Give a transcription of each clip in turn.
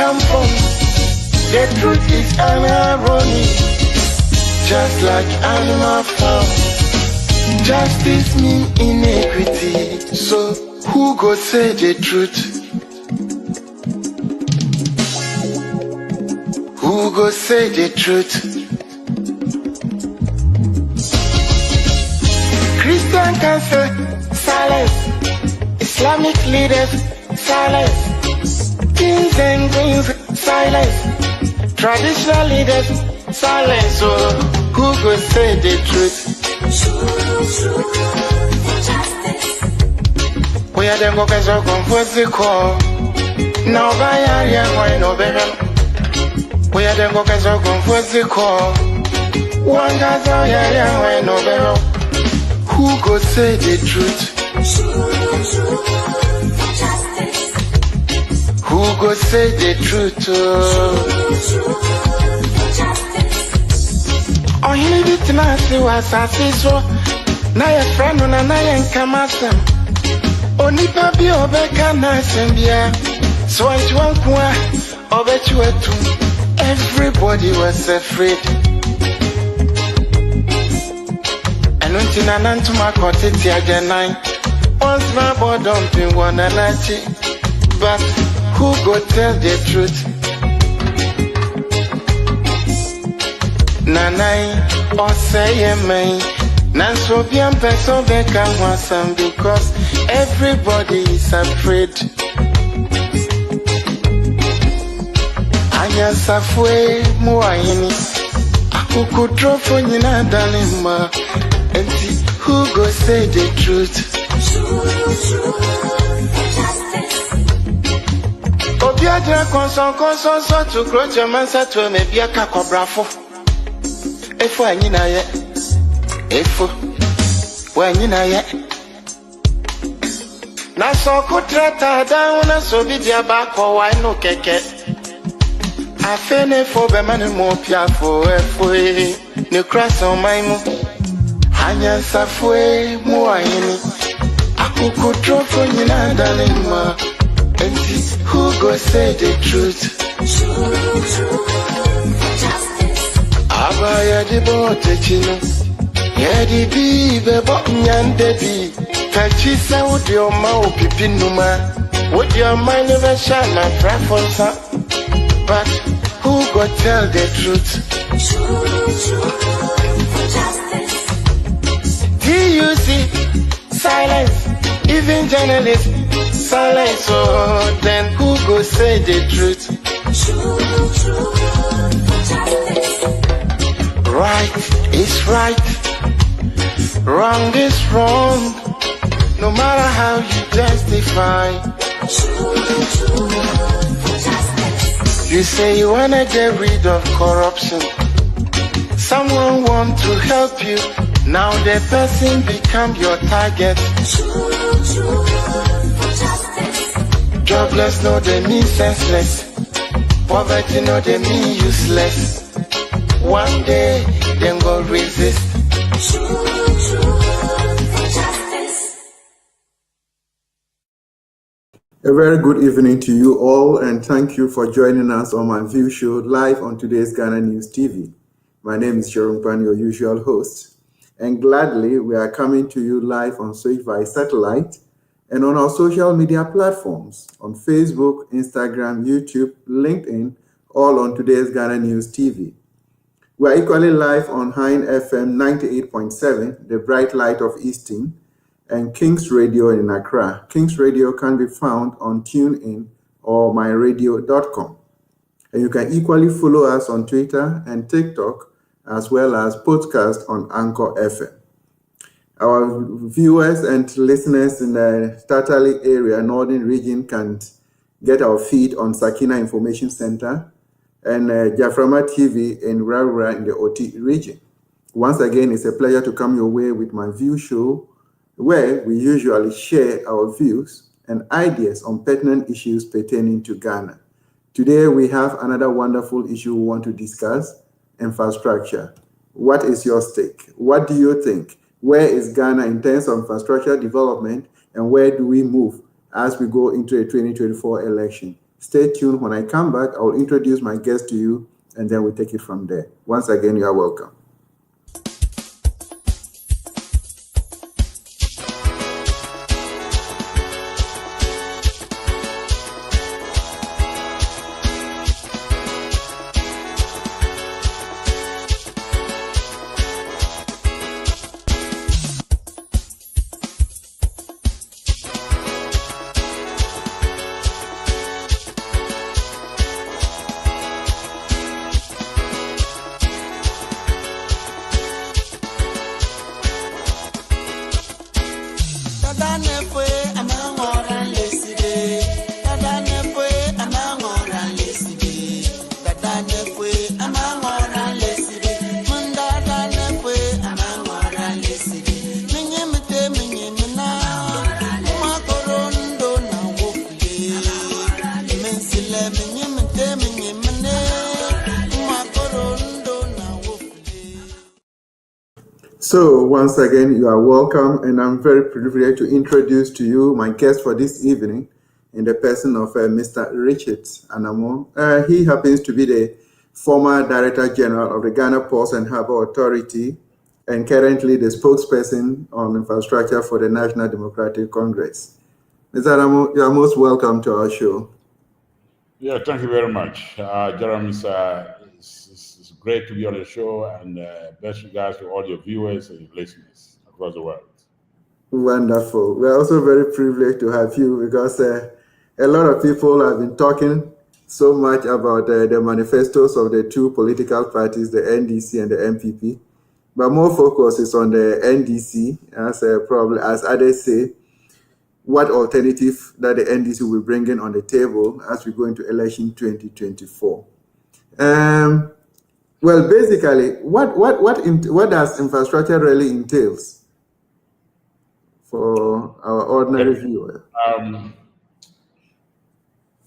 come from. The truth is Anamoo, just like animal farm. Justice mean inequity, so who go say the truth? Who go say the truth? Christian can say silence, Islamic leaders silence, kings and queens silence, traditional leaders silence. So who go say the truth? We are them go so confused the call. Now by area why no better. We are them go so confused the call. One guy's area why no better. Who go say the truth? Who go say the truth? Oh, you need it now, see what's at this one. Now your friend on an iron come at them. Only papi obeka nice and beer. So I won't go bet you at two. Everybody was afraid. And until I learned to my quantity again, once my board dumping one and I see. But who go tell the truth? Nanai or say me. Nanso bien person beka wasam because everybody is afraid. Anya safwe muayini. Akuku drofo nyina dalima. Who go say the truth? Obiaja konson so to grow your mansa to me be a cacobrafo. Efo anyina ye. Efo. When you know yet. Na so kutrata down so be dia back or why no keke. I fene for be man mo pia for efo. No cross on my mo. Anya safwe mo ayini. Akuku drofo nyina dalima. Who go say the truth? Abaya di bote chino. Yedi bi bebo nyande bi. Kachisa would your mouth pipinuma. Would your mind never shine my preference? But who go tell the truth? TUC silence, even journalists silence. So then who go say the truth? Right is right, wrong is wrong. No matter how you justify. You say you wanna get rid of corruption. Someone want to help you. Now the person become your target. Jobless no they mean senseless. Poverty no they mean useless. One day them go resist. A very good evening to you all, and thank you for joining us on MyView Show live on today's Ghana News TV. My name is Sharon Pan, your usual host, and gladly we are coming to you live on Switch by satellite and on our social media platforms on Facebook, Instagram, YouTube, LinkedIn, all on today's Ghana News TV. We are equally live on Hine FM 98.7, the bright light of Easton, and King's Radio in Accra. King's Radio can be found on TuneIn or myradio.com. And you can equally follow us on Twitter and TikTok, as well as podcast on Anchor FM. Our viewers and listeners in the Tatali area, Northern region, can get our feed on Sakina Information Center and Jaframa TV in Rara in the OT region. Once again, it's a pleasure to come your way with MyView Show, where we usually share our views and ideas on pertinent issues pertaining to Ghana. Today, we have another wonderful issue we want to discuss: infrastructure. What is your stake? What do you think? Where is Ghana in terms of infrastructure development, and where do we move as we go into a 2024 election? Stay tuned. When I come back, I will introduce my guest to you, and then we'll take it from there. Once again, you are welcome. So once again, you are welcome, and I'm very privileged to introduce to you my guest for this evening in the person of Mr. Richard Anamoo. He happens to be the former Director General of the Ghana Ports and Harbour Authority and currently the spokesperson on infrastructure for the National Democratic Congress. Mr. Anamoo, you are most welcome to our show. Yeah, thank you very much. Jeremy, it's great to be on the show, and best regards to all your viewers and your listeners across the world. Wonderful. We're also very privileged to have you because a lot of people have been talking so much about the manifestos of the two political parties, the NDC and the MPP. But more focus is on the NDC, as others say, what alternative that the NDC will bring in on the table as we go into election 2024. Well, basically, what does infrastructure really entails for our ordinary viewer?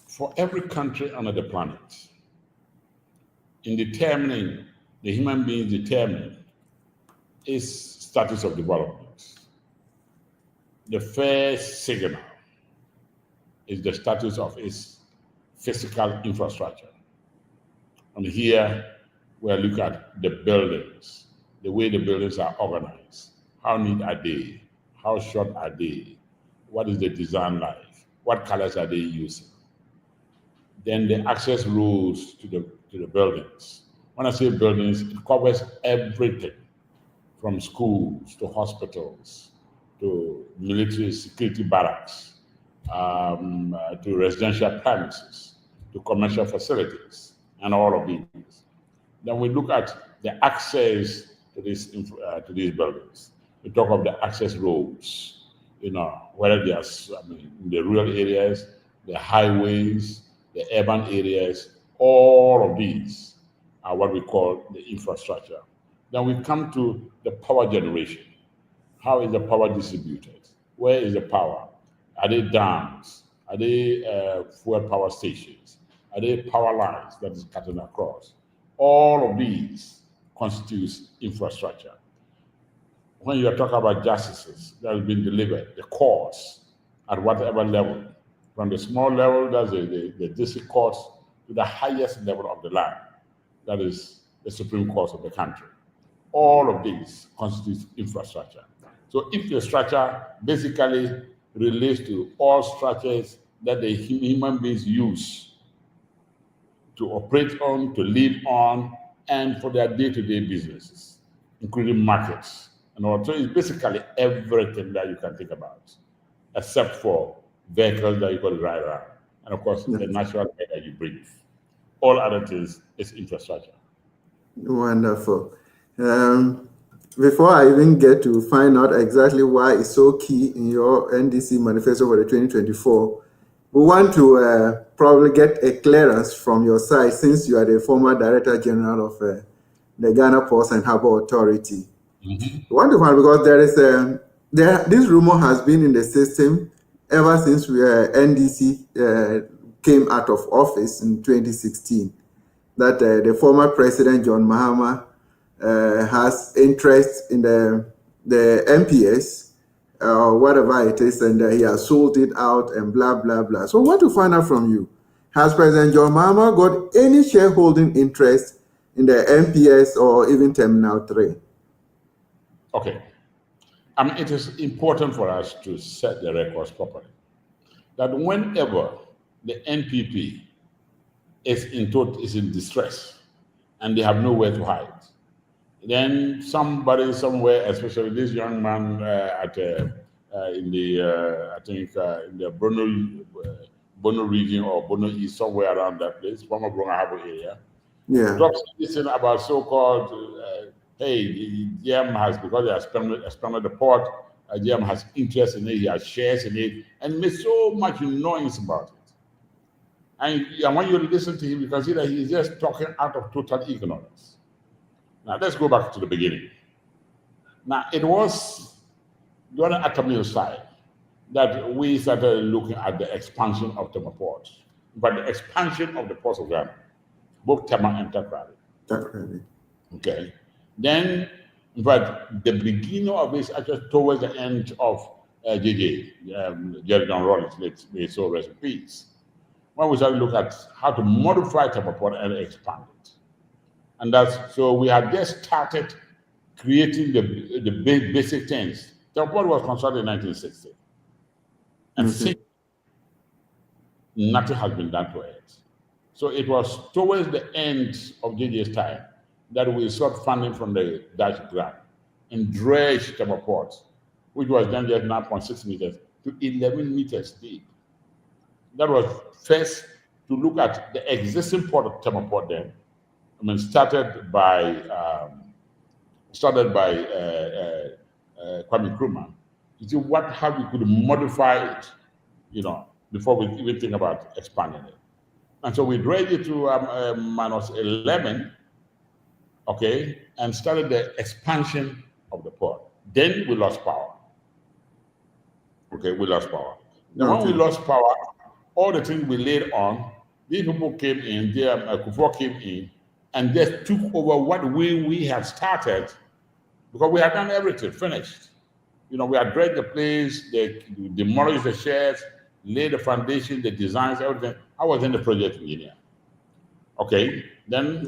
For every country on the planet, in determining the human beings determine its status of development, the first signal is the status of its physical infrastructure. And here we'll look at the buildings, the way the buildings are organized. How neat are they? How short are they? What is the design like? What colors are they using? Then the access roads to the buildings. When I say buildings, it covers everything from schools to hospitals to military security barracks, to residential premises, to commercial facilities, and all of these. Then we look at the access to these buildings. We talk of the access roads, whether they are in the rural areas, the highways, the urban areas. All of these are what we call the infrastructure. Then we come to the power generation. How is the power distributed? Where is the power? Are they dams? Are they fuel power stations? Are they power lines that is cutting across? All of these constitutes infrastructure. When you are talking about justices that have been delivered, the courts at whatever level, from the small level, that's the district courts, to the highest level of the land, that is the Supreme Court of the country. All of these constitute infrastructure. So infrastructure basically relates to all structures that the human beings use to operate on, to live on, and for their day-to-day businesses, including markets. And also it's basically everything that you can think about, except for vehicles that you can ride around. And of course, the natural air that you breathe. All other things is infrastructure. Wonderful. Before I even get to find out exactly why it's so key in your NDC manifesto for the 2024, we want to probably get a clearance from your side, since you are the former Director General of the Ghana Ports and Harbour Authority. Mm-hmm. We want to find, because this rumor has been in the system ever since NDC came out of office in 2016, that the former President John Mahama has interest in the MPS, or whatever it is, and he has sold it out and blah, blah, blah. So I want to find out from you, Has President John Mahama got any shareholding interest in the MPS or even Terminal 3? Okay. I mean, it is important for us to set the records properly. That whenever the NPP is in distress and they have nowhere to hide, then somebody somewhere, especially this young man in the I think in the Bono region or Bono East, somewhere around that place, former Brunga Harbour area, Yeah. talks about so-called hey, the GM has, because they have expanded the port, GM has interest in it, he has shares in it, and made so much noise about it. And when you listen to him, you can see that he's just talking out of total ignorance. Now, let's go back to the beginning. Now, it was during Anamoo side that we started looking at the expansion of Tema Port, but the expansion of the ports of Ghana, both Tema and Takrady. Okay. Then, in fact, the beginning of this actually towards the end of Jerry John Rollins, may so rest in peace. When we started to look at how to modify Tema Port and expand it. And that's, so we had just started creating the basic things. Tema Port was constructed in 1960. And since nothing has been done to it. So it was towards the end of JJ's time that we sought funding from the Dutch grant and dredged Tema Port, which was then just 9.6 meters to 11 meters deep. That was first to look at the existing port of Tema Port then. I mean, started by Kwame Nkrumah, to see how we could modify it, before we even think about expanding it. And so we dredged it to minus 11, okay, and started the expansion of the port. Then we lost power. Okay, we lost power. Now, when we lost power, all the things we laid on, these people came in, Kufuor came in, and just took over what we had started, because we had done everything, finished. We had dredged the place, they demolished the sheds, laid the foundation, the designs, everything. I was in the project engineer. Okay, then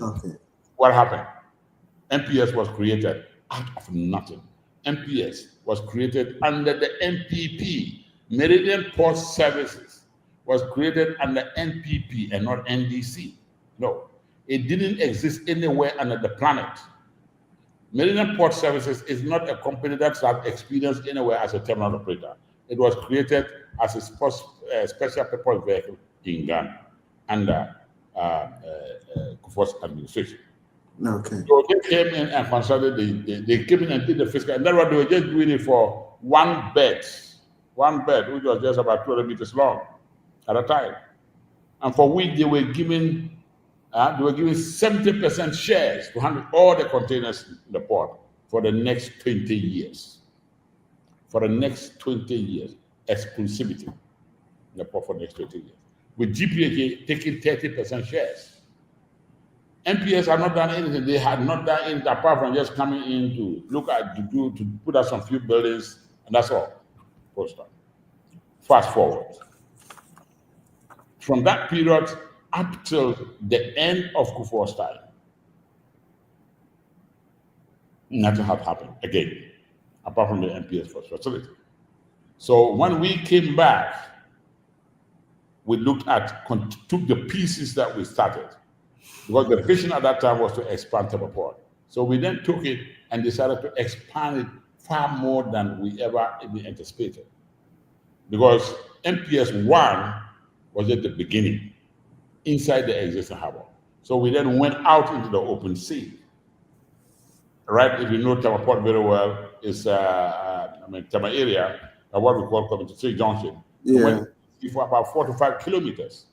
what happened? MPS was created out of nothing. MPS was created under the NPP. Meridian Port Services was created under NPP and not NDC. No, it didn't exist anywhere under the planet. Meridian Port Services is not a company that has experience anywhere as a terminal operator. It was created as a special purpose vehicle in Ghana under Kufuor's administration. Okay. So they came in and consulted, they came in and did the fiscal, and that's what they were just doing it for one bed, which was just about 200 meters long at a time. And for which they were giving 70% shares to handle all the containers in the port for the next 20 years. For the next 20 years, exclusivity in the port for the next 20 years. With GPHA taking 30% shares. MPS had not done anything. They had not done anything apart from just coming in to look at, to put up some few buildings, and that's all. Fast forward. From that period up till the end of Kufuor's time, nothing had happened again, apart from the MPS facility. So when we came back, we took the pieces that we started, because the vision at that time was to expand Tema Port. So we then took it and decided to expand it far more than we ever even anticipated. Because MPS 1 was at the beginning, inside the existing harbor. So we then went out into the open sea. Right, if you know Tema Port very well, it's Tema area, what we call Community Street Junction. Yeah. We went for about 4 to 5 kilometers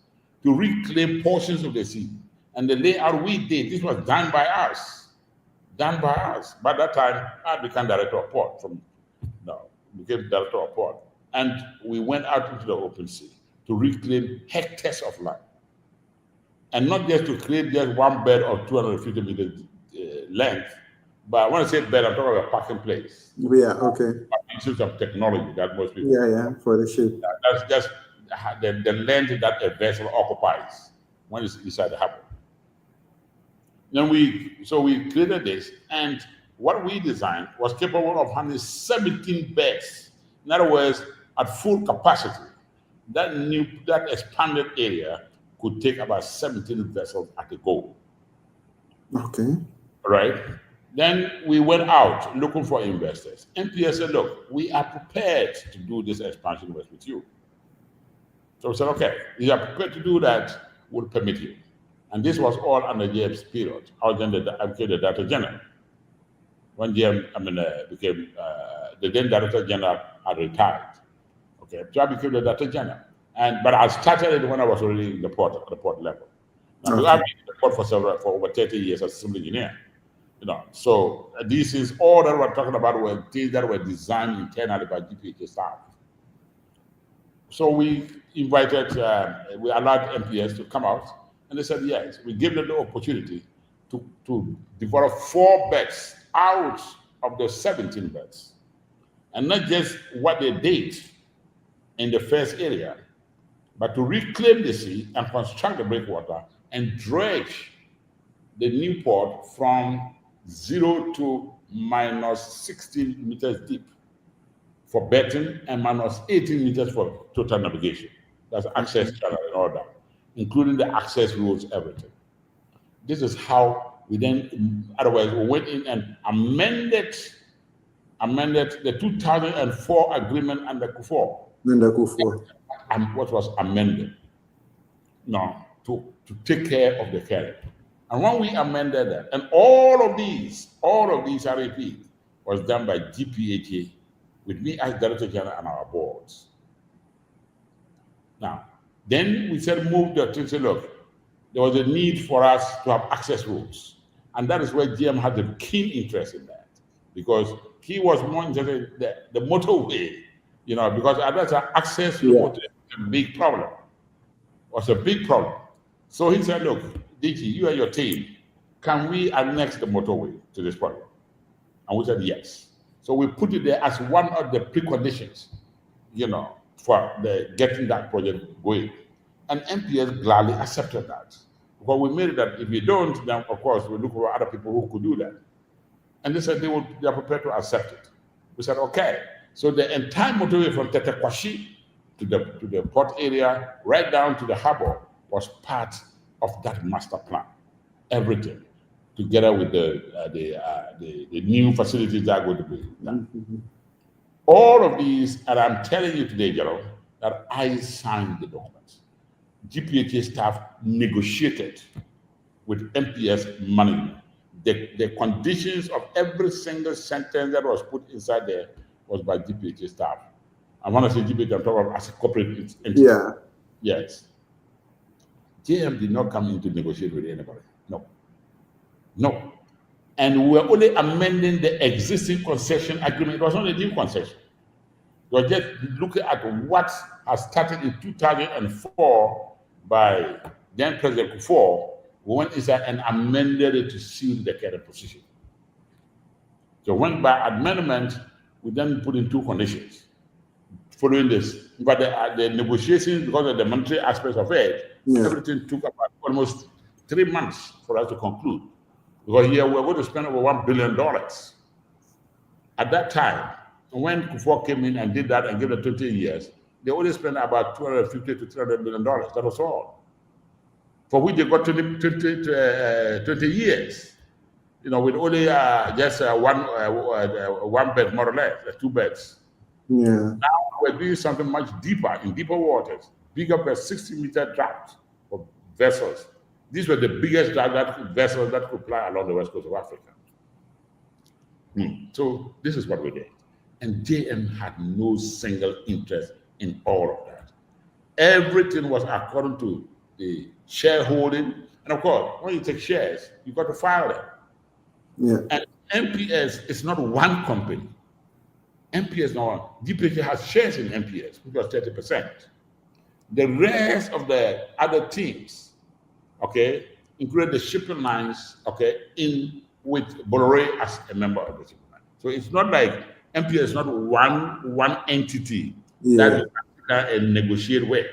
to reclaim portions of the sea. And the layout we did, this was done by us. By that time, I became director of port. Became director of port. And we went out into the open sea to reclaim hectares of land. And not just to create just one bed of 250 meters length, but when I say bed, I'm talking about a parking place. Yeah, okay. Use of technology that most people. Yeah, for the ship. That's just the length that a vessel occupies when it's inside the harbor. Then we created this, and what we designed was capable of handling 17 beds. In other words, at full capacity, that expanded area could take about 17 vessels at a go. Okay. Right? Then we went out looking for investors. MPS said, look, we are prepared to do this expansion with you. So we said, okay, if you are prepared to do that, we'll permit you. And this was all under GM's period. I became the Director General. When GM became the then Director General, had retired. Okay, so I became the Director General. But I started it when I was already in the port, at the port level. Now, okay. I've been in the port for over 30 years as a civil engineer. So this is all that we're talking about were things that were designed internally by GPHA staff. So we invited, we allowed MPS to come out, and they said yes. We gave them the opportunity to develop 4 beds out of the 17 beds, and not just what they did in the first area, but to reclaim the sea and construct the breakwater and dredge the new port from 0 to minus 16 meters deep for berthing and minus 18 meters for total navigation. That's access channel and all that, including the access roads, everything. This is how we then, otherwise, we went in and amended the 2004 agreement under KUFOR. And what was amended? No, to take care of the carrier. And when we amended that, and all of these RAP was done by GPHA with me as Director General and our boards. Now, then we said move to say, look, there was a need for us to have access roads. And that is where GM had a keen interest in that, because he was more interested in the motorway, because that's access to the motorway was a big problem. Was a big problem. So he said, look, DG, you and your team, can we annex the motorway to this project? And we said yes. So we put it there as one of the preconditions, for getting that project going. And MPS gladly accepted that. Because we made it that if we don't, then of course we look for other people who could do that. And they said they are prepared to accept it. We said, okay. So the entire motorway from Tetekwashi to the port area, right down to the harbor, was part of that master plan. Everything, together with the new facilities that are going to be done. Mm-hmm. All of these, and I'm telling you today, Gerald, that I signed the documents. GPHA staff negotiated with MPS management. The conditions of every single sentence that was put inside there was by GPHA staff. I want to say GPHA, I'm talking about as a corporate entity. Yeah. Yes. JM did not come in to negotiate with anybody. No. And we were only amending the existing concession agreement. It was not a new concession. We were just looking at what has started in 2004 by then President KUFOR. We went inside and amended it to seal the current position. So when by amendment, we then put in 2 conditions following this. But the negotiations, because of the monetary aspects of it, everything took about almost 3 months for us to conclude. Because here we're going to spend over $1 billion. At that time, when KUFOR came in and did that and gave it 20 years, they only spent about $250 to $300 million. That was all. For which they got 20 years. With only just one bed, more or less, 2 beds. Yeah. Now we're doing something much deeper, in deeper waters, bigger than 60-meter draft of vessels. These were the biggest vessels that could fly along the west coast of Africa. So this is what we did. And JM had no single interest in all of that. Everything was according to the shareholding. And of course, when you take shares, you've got to file them. Yeah. And MPS is not one company. MPS not one. GPHA has shares in MPS, which was 30%. The rest of the other teams, okay, including the shipping lines, okay, in with Bolloré as a member of the shipping line. So it's not like MPS is not one entity that you can negotiate with.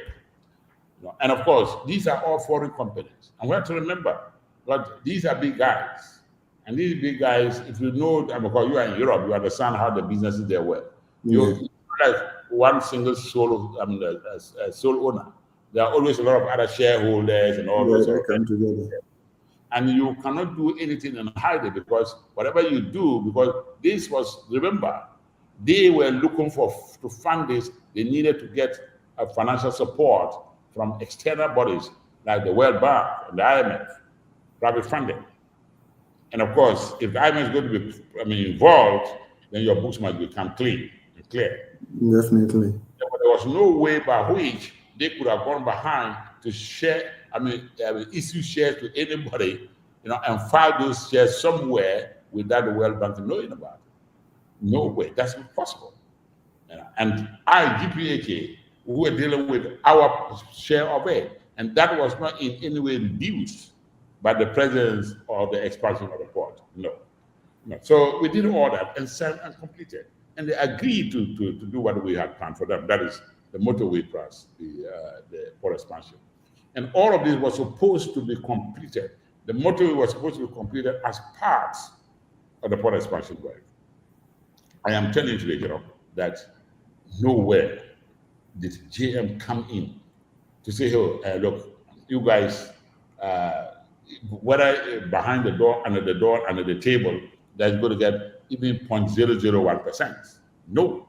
And of course, these are all foreign companies. And we have to remember that these are big guys. And these big guys, if you know, because you are in Europe, you understand how the businesses there work. You like one single sole, sole owner. There are always a lot of other shareholders and all those. They come together. And you cannot do anything and hide it, because whatever you do, because this was, remember, they were looking to fund this. They needed to get financial support from external bodies like the World Bank and the IMF, private funding. And of course, if the IMF is going to be involved, then your books must become clean and clear. Definitely. But there was no way by which they could have gone behind to share, issue shares to anybody, and file those shares somewhere without the World Bank knowing about it. No way, that's impossible. And GPHA, we were dealing with our share of it, and that was not in any way reduced by the presence or the expansion of the port. No. So we did all that and signed and completed, and they agreed to do what we had planned for them. That is the motorway plus the port expansion. And all of this was supposed to be completed. The motorway was supposed to be completed as part of the port expansion work. I am telling you today, that nowhere did JM come in to say, "Oh, look, you guys, whether behind the door, under the table, that's going to get even 0.001%. No,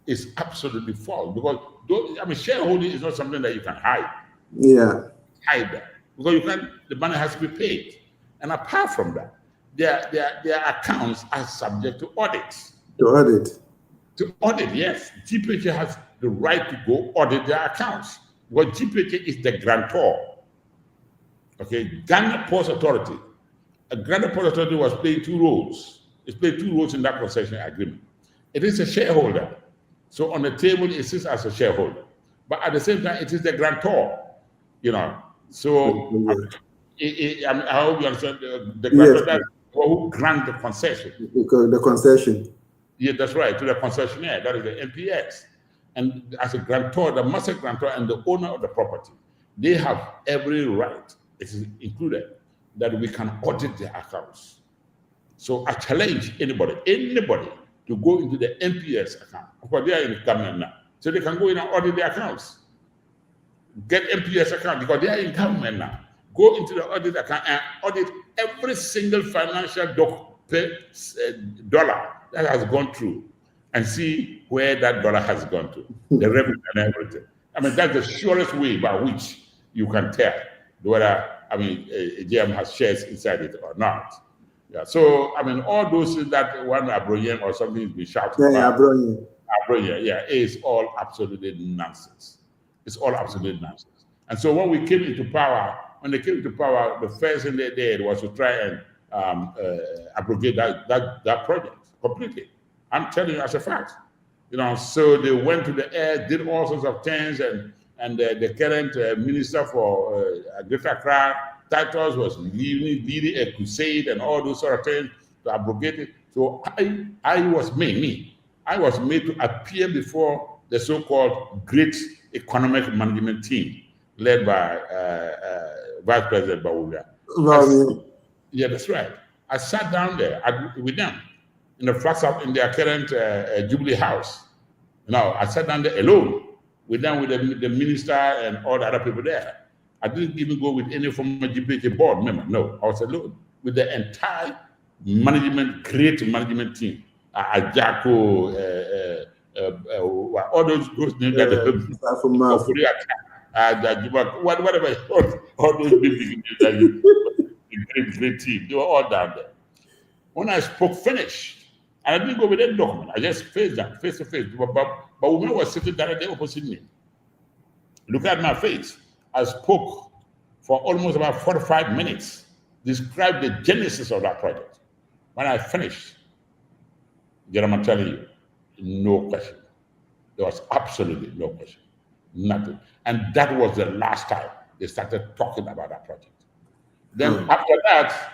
it's absolutely false, because shareholding is not something that you can hide. Yeah. Hide that, because you can't. The money has to be paid, and apart from that, their accounts are subject to audits. To audit, yes. GPHA has the right to go audit their accounts. Because GPHA is the grantor. Okay, Ghana Ports Authority. Ghana Ports Authority was playing two roles. It's played two roles in that concession agreement. It is a shareholder. So on the table, it sits as a shareholder. But at the same time, it is the grantor. So I hope you understand the grantor, that's who grant the concession. The concession. Yeah, that's right, to the concessionaire, that is the MPS. And as a grantor, the master grantor and the owner of the property, they have every right, it is included, that we can audit their accounts. So I challenge anybody to go into the MPS account. Of course, they are in government now. So they can go in and audit their accounts. Get MPS account, because they are in government now. Go into the audit account and audit every single financial dollar that has gone through, and see where that dollar has gone to, the revenue and everything. That's the surest way by which you can tell whether a GM has shares inside it or not. Yeah. So all those things that one Abroyan or something is being shouted about. Abroyan, yeah, is all absolutely nonsense. It's all absolute nonsense. And so when they came into power, the first thing they did was to try and abrogate that project completely. I'm telling you as a fact. So they went to the air, did all sorts of things, and the current minister for Greater Accra, Titus, was leading a crusade and all those sort of things to abrogate it. So I was made to appear before the so-called Great Economic Management Team led by Vice President Bawumia. Yeah, that's right. I sat down there with them in the flats up in their current Jubilee House. I sat down there alone with them, with the minister and all the other people there. I didn't even go with any former GPHA board member. No, I was alone with the entire great management team. Ajako, all those names whatever, all those big great team, they were all down there. When I spoke Finnish, and I didn't go with any document, I just faced them face to face. But women was sitting directly opposite me. Look at my face. I spoke for almost about 45 minutes, described the genesis of that project. When I finished, I'm telling you, no question. There was absolutely no question. Nothing. And that was the last time they started talking about that project. Then after that,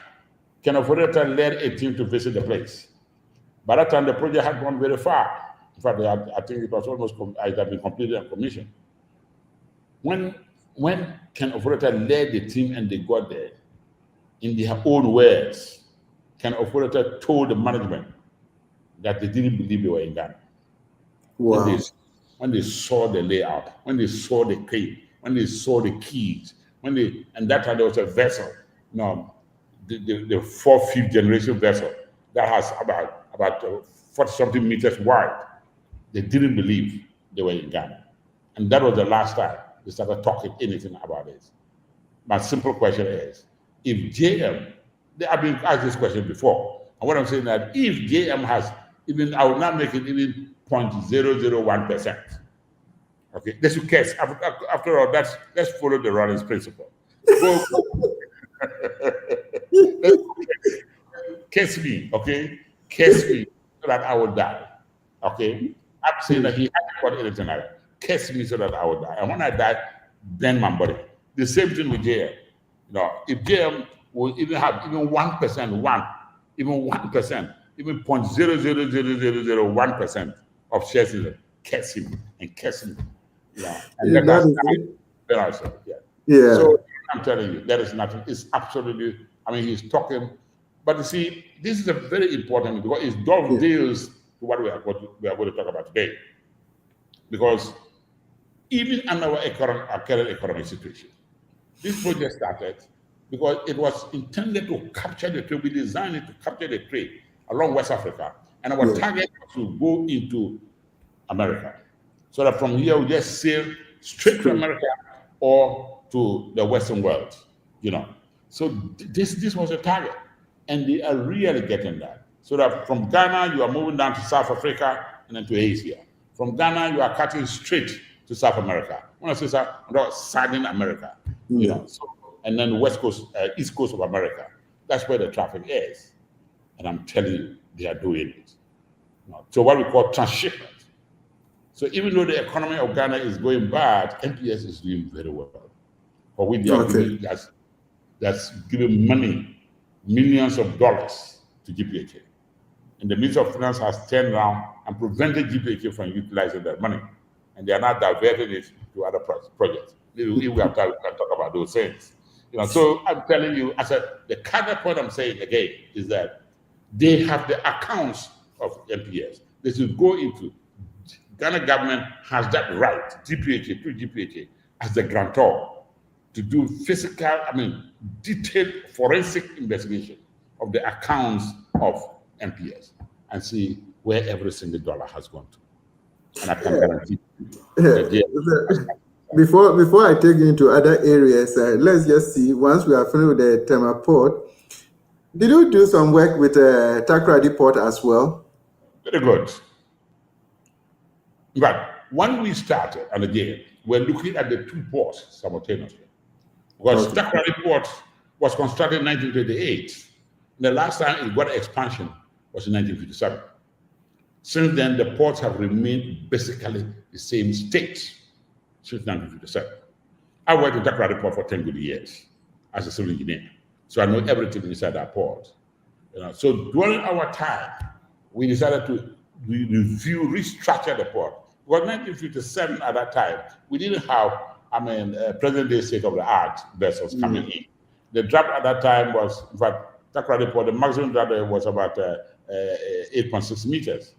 Kenneth Odeta led a team to visit the place. By that time, the project had gone very far. In fact, I think it was almost, it had been completed and commissioned. When when Ken Operator led the team and they got there, in their own words, Ken Operator told the management that they didn't believe they were in Ghana. Wow. When they saw the layout, when they saw the crane, when they saw the keys, and that time there was a vessel, the fourth, fifth generation vessel that has about 40 something meters wide. They didn't believe they were in Ghana. And that was the last time they started talking anything about this. My simple question is, if JM, I've been asked this question before, and what I'm saying that if JM has even, I will not make it even 0.001%. Okay, this is case. After all, let's follow the Rollins principle. Go, Kiss me, okay? Kiss me so that I will die. Okay? I'm saying that he hasn't got anything like that. Kiss me so that I will die. And when I die, then my body. The same thing with JM. If JM will even have even 1%, even 1%, even 0.00001% of shares in it, kiss him and kiss him. And then yeah. So I'm telling you, there is nothing. It's absolutely, he's talking. But you see, this is a very important because it dovetails to what we are going to talk about today. Because even under our current economic situation, this project started because it was intended to capture the trade. We designed it to capture the trade along West Africa. And our target was to go into America. So that from here we just sail straight to America or to the Western world, So this was a target. And they are really getting that. So that from Ghana, you are moving down to South Africa and then to Asia. From Ghana, you are cutting straight to South America. When I say Southern America, and then the West Coast, East Coast of America. That's where the traffic is. And I'm telling you, they are doing it. So what we call transshipment. So even though the economy of Ghana is going bad, NPS is doing very well. For which they are giving, that's giving money, millions of dollars to GPHA. And the Minister of Finance has turned around and prevented GPHA from utilizing that money. And they are now diverting it to other projects. If we have time, we can talk about those things. So I'm telling you, the counterpoint I'm saying again is that they have the accounts of NPS. They should go into Ghana government has that right, GPHA, through GPHA, as the grantor to do detailed forensic investigation of the accounts of NPS and see where every single dollar has gone to. And I can guarantee you. Before I take you into other areas, let's just see, once we are finished with the Tema port, did you do some work with Takoradi port as well? Very good. But when we started, and again, we're looking at the two ports simultaneously. Because Takoradi port was constructed in 1928. The last time it got expansion was in 1957. Since then, the ports have remained basically the same state since 1957. I worked in Takoradi port for 10 good years as a civil engineer. So I know everything inside that port. So during our time, we decided to review, restructure the port. Because 1957 at that time, we didn't have, present-day state-of-the-art vessels coming in. The draft at that time was, in fact, Takoradi port, the maximum draft was about 8.6 meters.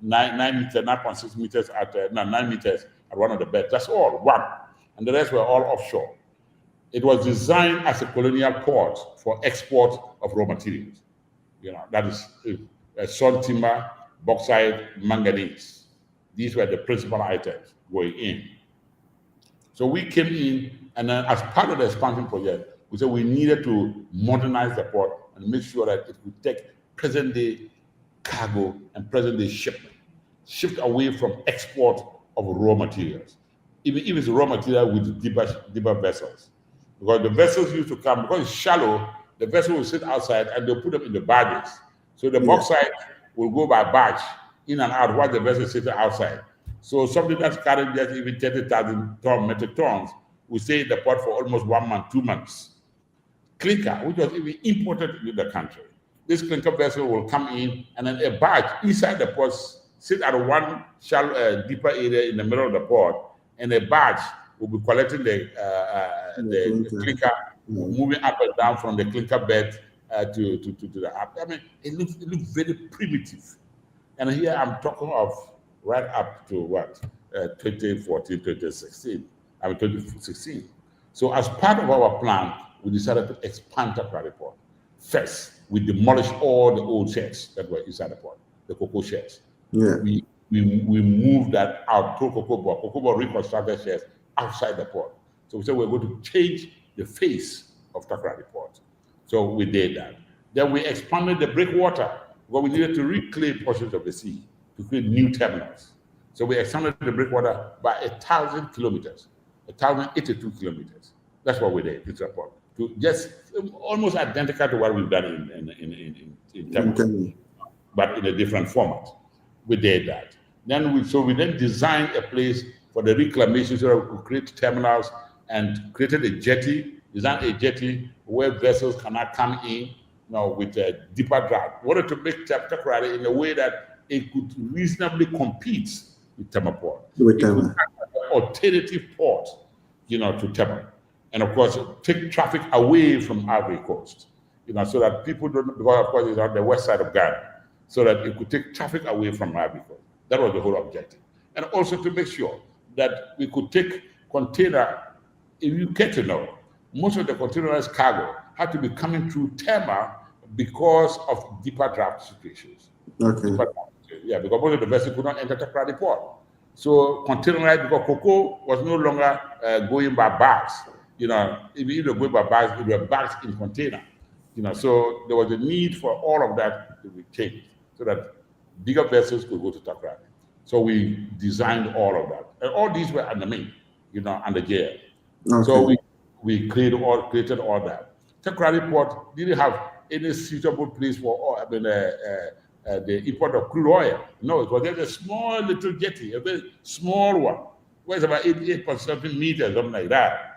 9.6 meters at 9 meters at one of the beds. That's all, one. And the rest were all offshore. It was designed as a colonial port for export of raw materials. That is salt timber, bauxite, manganese. These were the principal items going in. So we came in, and then as part of the expansion project, we said we needed to modernize the port and make sure that it would take present-day cargo and present-day shipment, shift away from export of raw materials. Even if it's raw material with deeper vessels. Because the vessels used to come, because it's shallow, the vessel will sit outside and they'll put them in the barges. So the bauxite will go by barge in and out while the vessel is sitting outside. So something that's carrying just even 30,000 metric tons will stay in the port for almost 1 month, 2 months. Clinker, which was even imported into the country. This clinker vessel will come in, and then a barge inside the port sit at one shallow, deeper area in the middle of the port, and a barge we'll be collecting the clinker, moving up and down from the clinker bed to the up. I mean, it looks very primitive. And here I'm talking of right up to what 2014, 2016. 2016. So as part of our plan, we decided to expand Takrady Port. First, we demolished all the old sheds that were inside the port, the cocoa sheds. Yeah. We moved that out to cocoa board reconstructed sheds outside the port. So we said we're going to change the face of Takrady Port. So we did that. Then we expanded the breakwater, because we needed to reclaim portions of the sea to create new terminals. So we expanded the breakwater by 1,000 kilometers, 1,082 kilometers. That's what we did, it's report. To just almost identical to what we've done in terminals, but in a different format. We did that. Then we then designed a place for the reclamation so that we could create terminals and created a jetty, designed a jetty where vessels cannot come in with a deeper draft. We wanted to make Takrady in a way that it could reasonably compete with Tema Port. It could have an alternative port, to Tema. And of course, take traffic away from Ivory Coast, so that people don't, because of course it's on the west side of Ghana, so that it could take traffic away from Ivory Coast. That was the whole objective. And also to make sure that we could take container, if you get to know, most of the containerized cargo had to be coming through Tema because of deeper draft situations. Okay. Yeah, because most of the vessels could not enter Takrady Port. So containerized, because cocoa was no longer going by bags. If you go by bags, it were bags in container. So there was a need for all of that to be changed so that bigger vessels could go to Takrady. So we designed all of that. And all these were under me, under JL. Okay. So we created all that. Takrady Port didn't have any suitable place for the import of crude oil. No, it was just a small little jetty, a very small one. Where it's about 8.7 meters, something like that.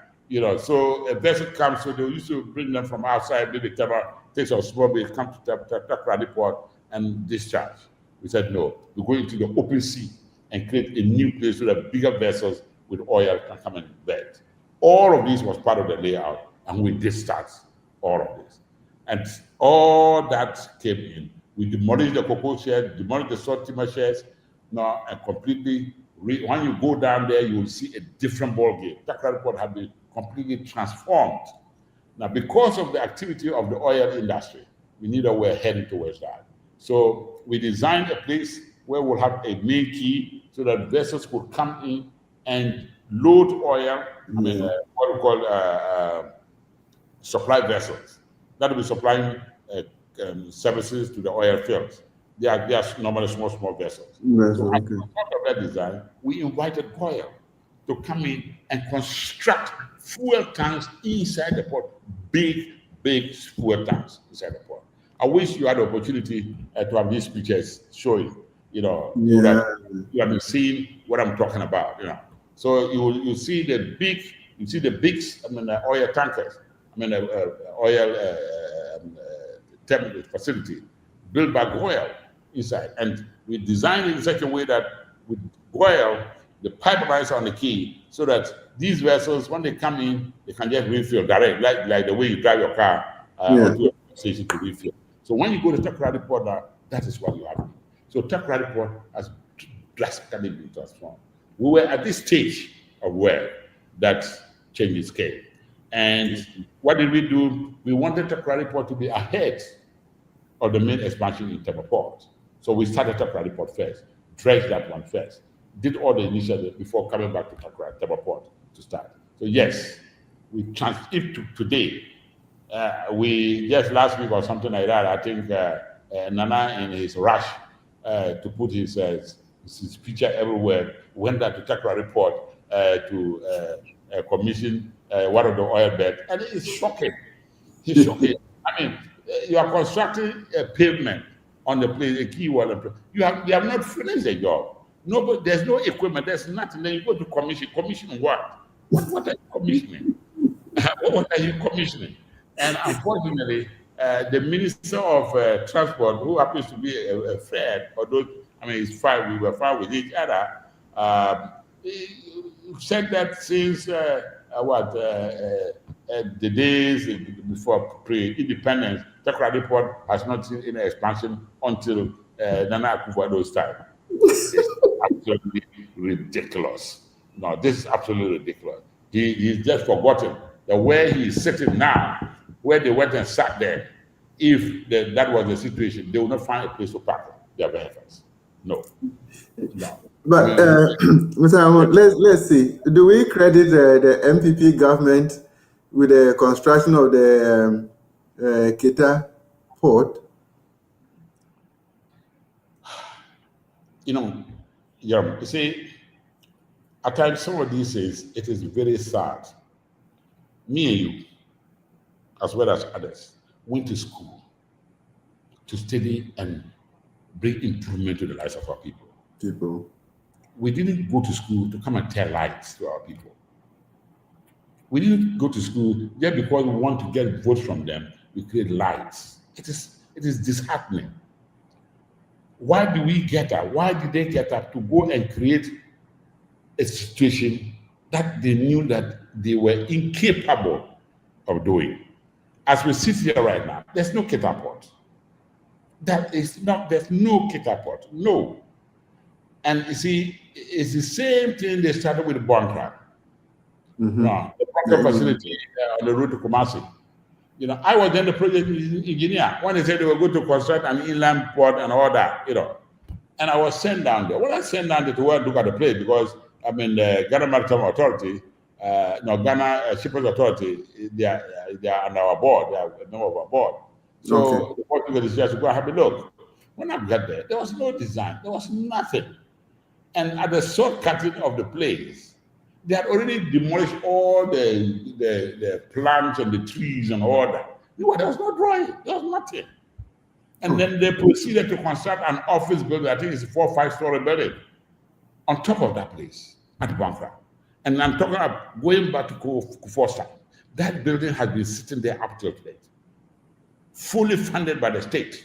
So a vessel comes, so they used to bring them from outside, maybe takes a small bit, come to Takrady Port and discharge. We said, no, we go into the open sea and create a new place so that bigger vessels with oil can come and bed. All of this was part of the layout, and we did start all of this. And all that came in. We demolished the cocoa sheds, demolished the salt timber sheds, and completely, when you go down there, you will see a different ballgame. Takrady Port had been completely transformed. Now, because of the activity of the oil industry, we knew that we're heading towards that. So we designed a place where we'll have a main key so that vessels could come in and load oil, what we call supply vessels. That will be supplying services to the oil fields. They are normally small vessels. So as part of that design, we invited oil to come in and construct fuel tanks inside the port, big fuel tanks inside the port. I wish you had the opportunity to have these pictures showing, so that you have been seeing what I'm talking about, So you see the big, oil tankers, oil terminal facility built by oil inside. And we designed it in such a way that with oil, the pipelines are on the key so that these vessels, when they come in, they can just refill direct, like the way you drive your car to a station to refill. So when you go to Takrady Port now, that is what you have. So Takrady Port has drastically been transformed. We were at this stage of where that changes came. And what did we do? We wanted Takrady Port to be ahead of the main expansion in Tema Port. So we started Takrady Port first, dredged that one first, did all the initiatives before coming back to Tema Port to start. So yes, if today, we just last week or something like that, I think Nana in his rush to put his picture everywhere, went down to Takrady Port to commission one of the oil beds, and it's shocking. It's shocking. I mean, you are constructing a pavement on the place, a key wall. You have not finished the job. Nobody, there's no equipment. There's nothing. Then you go to commission. Commission what? What are you commissioning? What are you commissioning? And unfortunately, the Minister of Transport, who happens to be a friend, although we were fine with each other, said that since the days before pre-independence, Takoradi Port has not seen any expansion until Nana Akufo-Addo's time. It's absolutely ridiculous. No, this is absolutely ridiculous. He's just forgotten that where he is sitting now, where they went and sat there, if that was the situation, they would not find a place to park their vehicles. No. But Mr. Anamoo, let's see. Do we credit the MPP government with the construction of the Kita port? You see, at times some of these things, it is very sad. Me and you, as well as others, went to school to study and bring improvement to the lives of our people. We didn't go to school to come and tell lies to our people. We didn't go to school just because we want to get votes from them. We create lies. It is disheartening. Why do we get up? Why did they get up to go and create a situation that they knew that they were incapable of doing? As we sit here right now, there's no Kita port. There's no Kita port. No. And you see, it's the same thing they started with the Bontra. No, the Bontra facility on the route to Kumasi. I was then the project engineer when they said they were going to construct an inland port and all that, And I was sent down there. Well, I sent down there to go and look at the place because the Ghana Maritime Authority, Ghana Shippers Authority, they are on our board. They are a member of our board. So the Portuguese is just to go and have a look. When I got there was no design. There was nothing. And at the shortcutting of the place, they had already demolished all the plants and the trees and all that. There was no drawing. There was nothing. And then they proceeded to construct an office building. I think it's a 4 or 5 story building on top of that place at Bankra. And I'm talking about going back to Kufosa. That building has been sitting there up till today, fully funded by the state.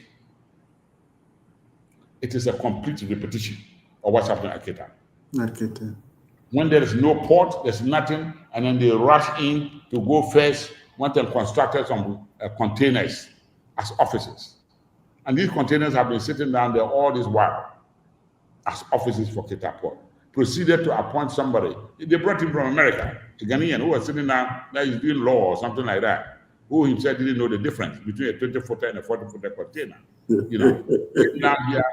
It is a complete repetition of what's happening at Kita. When there is no port, there's nothing, and then they rush in to go first, want to construct some containers as offices. And these containers have been sitting down there all this while as offices for Kita Port. Proceeded to appoint somebody. They brought him from America, a Ghanaian who was sitting down, that is doing law or something like that, who himself didn't know the difference between a 20-footer and a 40-footer container. Down here,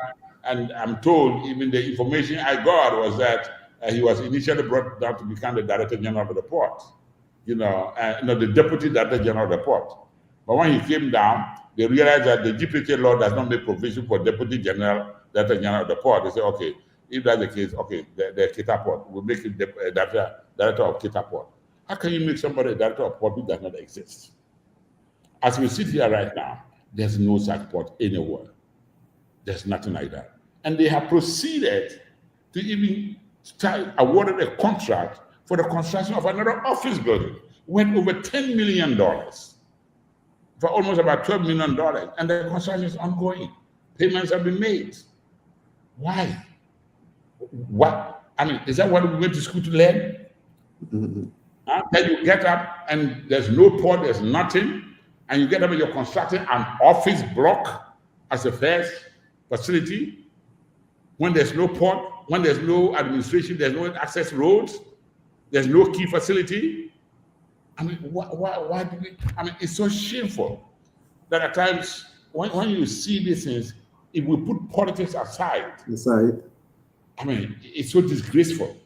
and I'm told even the information I got was that he was initially brought down to become the Director General of the port, the Deputy Director General of the port. But when he came down, they realized that the GPK law does not make provision for Deputy General, Director General of the port. They say, okay, if that's the case, okay, the Kita port, we'll make him Director of Kita port. How can you make somebody a Director of port who does not exist? As we sit here right now, there's no such port anywhere. There's nothing like that. And they have proceeded to even awarded a contract for the construction of another office building, went over $10 million for almost about $12 million. And the construction is ongoing. Payments have been made. Why? What? Is that what we went to school to learn? Then you get up and there's no port, there's nothing, and you get up and you're constructing an office block as a first facility when there's no port, when there's no administration, there's no access roads, there's no key facility. Why do we? It's so shameful that at times when you see these things, if we put politics aside, it's so disgraceful.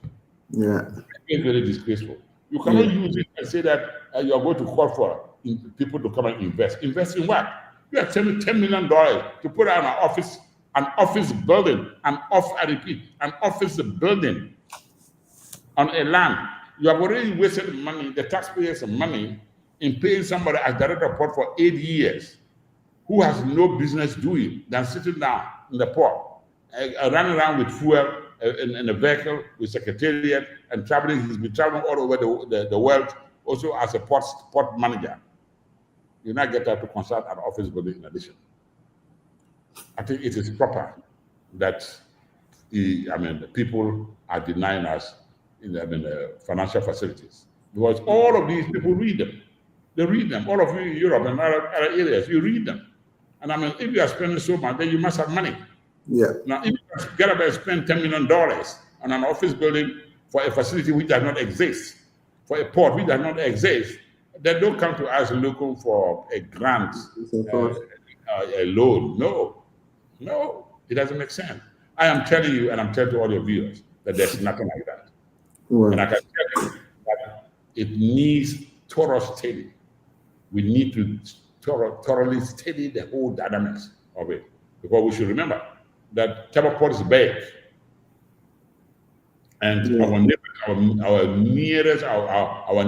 Yeah, it's very disgraceful. You cannot use it and say that you are going to call for people to come and invest. Invest in what? You are telling me $10 million to put out an office building, an office building on a land. You have already wasted money, the taxpayers' money, in paying somebody as Director of Port for 8 years, who has no business doing than sitting down in the port, running around with fuel in a vehicle with secretariat and traveling. He's been traveling all over the world, also as a port manager. You now get to construct an office building in addition. I think it is proper that the people are denying us financial facilities, because all of these people read them. They read them. All of you in Europe and other areas, you read them. And I mean, if you are spending so much, then you must have money. Yeah. Now, if you get up and spend $10 million on an office building for a facility which does not exist, for a port which does not exist, then don't come to us looking for a grant, a loan. No, it doesn't make sense. I am telling you, and I'm telling to all your viewers, that there's nothing like that. Wow. And I can tell you that it needs thorough study. We need to thoroughly study the whole dynamics of it, because we should remember that Tampa Port is big, and our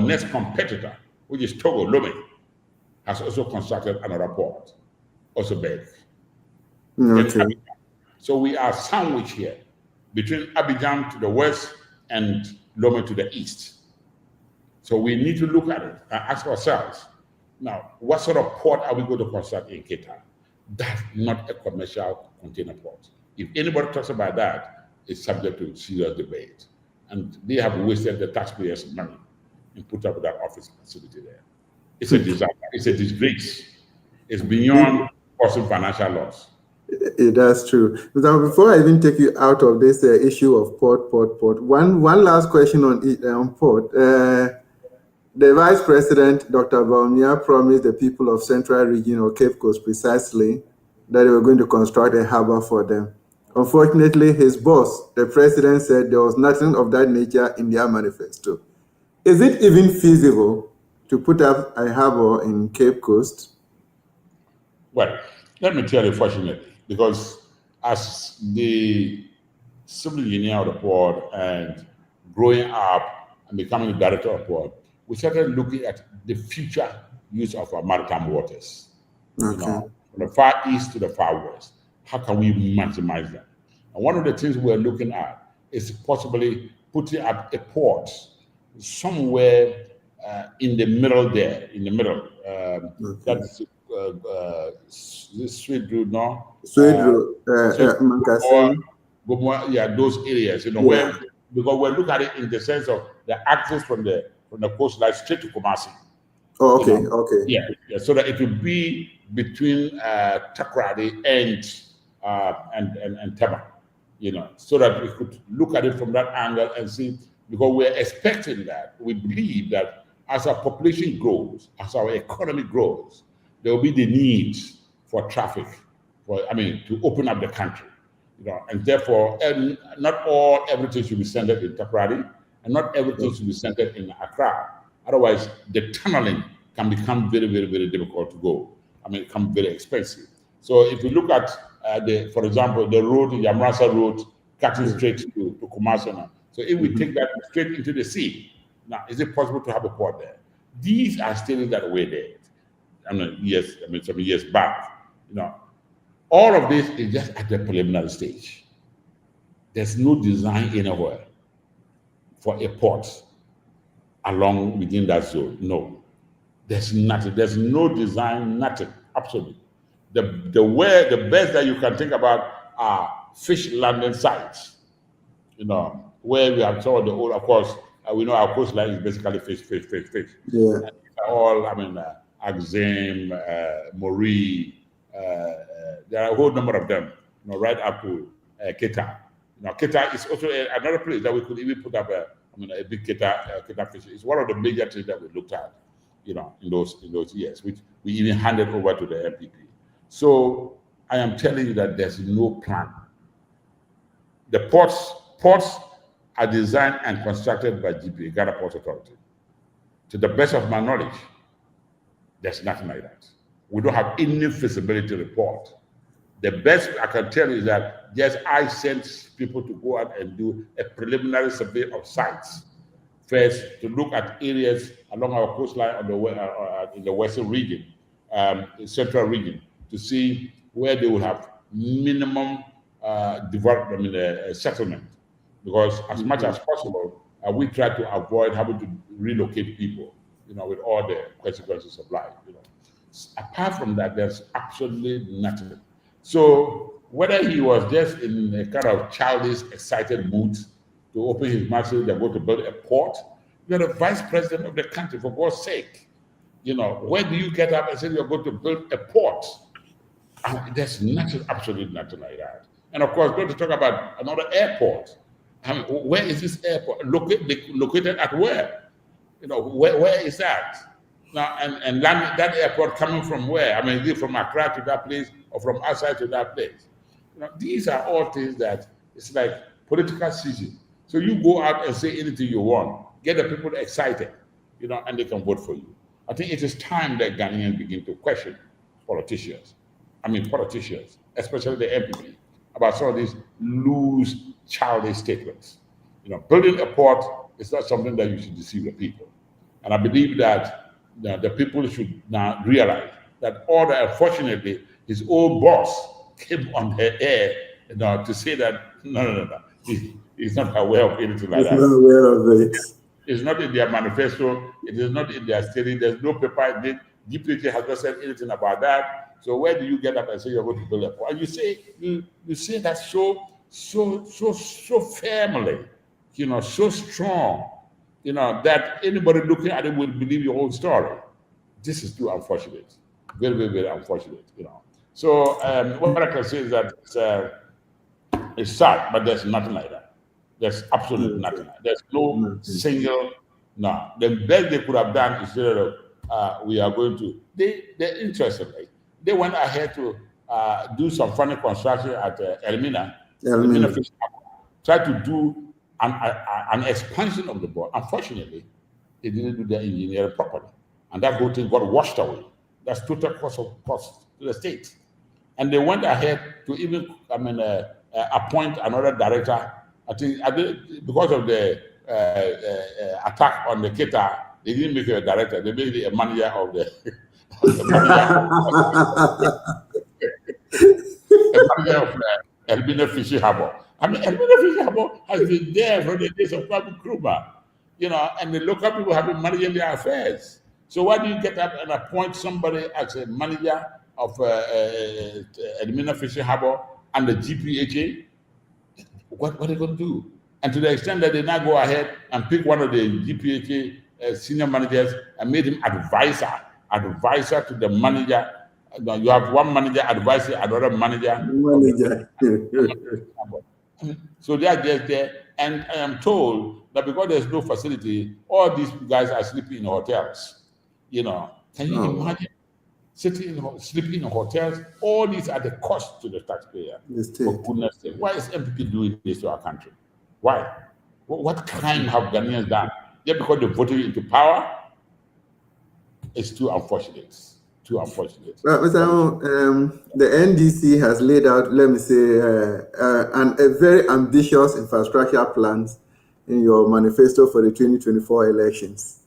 next competitor, which is Togo Lomé, has also constructed another port, also big. Okay. So we are sandwiched here between Abidjan to the west and Lomé to the east. So we need to look at it and ask ourselves, now, what sort of port are we going to construct in Qatar? That's not a commercial container port. If anybody talks about that, it's subject to serious debate. And they have wasted the taxpayers' money and put up that office facility there. It's a disaster. It's a disgrace. It's beyond causing financial loss. That's true. Now, before I even take you out of this issue of port, one last question on port. The Vice President, Dr. Baumia, promised the people of Central Region or Cape Coast precisely that they were going to construct a harbor for them. Unfortunately, his boss, the president, said there was nothing of that nature in their manifesto. Is it even feasible to put up a harbor in Cape Coast? Well, let me tell you, fortunately, because as the civil engineer of the port and growing up and becoming the director of the port, we started looking at the future use of our maritime waters. Okay. From the far east to the far west. How can we maximize them? And one of the things we're looking at is possibly putting up a port somewhere in the middle there, that's Sweet Road, no? Sweet Road, those areas, where, because we're looking at it in the sense of the access from the coastline straight to Kumasi. Oh, okay, okay. Yeah, so that it will be between Takrady and Tema, so that we could look at it from that angle and see, because we're expecting that, we believe that as our population grows, as our economy grows, there will be the need for traffic, to open up the country, and therefore, not everything should be centered in Takrady, and not everything should be centered in Accra. Otherwise, the tunneling can become very, very, very difficult to go. It becomes very expensive. So if you look at, for example, the road, the Yamrasa Road, cutting straight to Kumasi now. So if we take that straight into the sea, now, is it possible to have a port there? These are still that way there. Some years back. All of this is just at the preliminary stage. There's no design anywhere for a port along within that zone. No, there's nothing. There's no design, nothing, absolutely. The best that you can think about are fish landing sites, where we have some of the old, of course, we know our coastline is basically fish. Yeah. And all, Axim, Mori, there are a whole number of them, right up to Keta. Keta is also another place that we could even put up a big Keta fish. It's one of the major things that we looked at, in those years, which we even handed over to the MPP. So I am telling you that there's no plan. The ports are designed and constructed by GPA, Ghana Ports Authority. To the best of my knowledge, there's nothing like that. We don't have any feasibility report. The best I can tell you is that I sent people to go out and do a preliminary survey of sites first, to look at areas along our coastline in the western region, central region, to see where they will have minimum development, settlement. Because as much as possible, we try to avoid having to relocate people, with all the consequences of life. Apart from that, there's absolutely nothing. So whether he was just in a kind of childish, excited mood, to open his mouth saying they're going to build a port. You're the vice president of the country, for God's sake. Where do you get up and say you're going to build a port? There's nothing, absolutely nothing like that. And of course, going to talk about another airport. Where is this airport? Located at where? Where is that? Now, and that airport coming from where? Is it from Accra to that place or from outside to that place? These are all things that it's like political season. So you go out and say anything you want, get the people excited, and they can vote for you. I think it is time that Ghanaians begin to question politicians, especially the MPP, about some of these loose, childish statements. Building a port is not something that you should deceive the people. And I believe that the people should now realize that unfortunately, his old boss came on the air to say that, no. He's not aware of anything like that. He's not aware of it. It's not in their manifesto. It is not in their study. There's no paper. DPT has not said anything about that. So where do you get up and say you're going to build a port? And you say that so firmly, so strong, that anybody looking at it will believe your whole story. This is too unfortunate. Very, very, very unfortunate, So what I can say is that it's sad, but there's nothing like that. There's absolutely nothing. There's no single, no. The best they could have done is we are going to, they're interestingly, they went ahead to do some funny construction at Elmina. Tried to do an expansion of the board. Unfortunately, they didn't do the engineering properly. And that whole thing got washed away. That's total cost to the state. And they went ahead to even, appoint another director. I think because of the attack on the Keita, they didn't make it a director. They made it a manager of the manager of Elmina Fishing Harbour. Elmina Fishing Harbour has been there from the days of Kwame Nkrumah, and the local people have been managing their affairs. So why do you get up and appoint somebody as a manager of Elmina Fishing Harbour and the GPHA? What are they going to do? And to the extent that they now go ahead and pick one of the GPHA senior managers and made him advisor to the manager. You have one manager advising another manager. So they are just there. And I am told that because there's no facility, all these guys are sleeping in hotels. Can you imagine sleeping in hotels? All these are the cost to the taxpayer. For goodness sake, why is MPP doing this to our country? Why? What crime have Ghanaians done? Just because they voted into power? It's too unfortunate. Too unfortunate. Well, Mr. Anamoo, the NDC has laid out, let me say, a very ambitious infrastructure plan in your manifesto for the 2024 elections.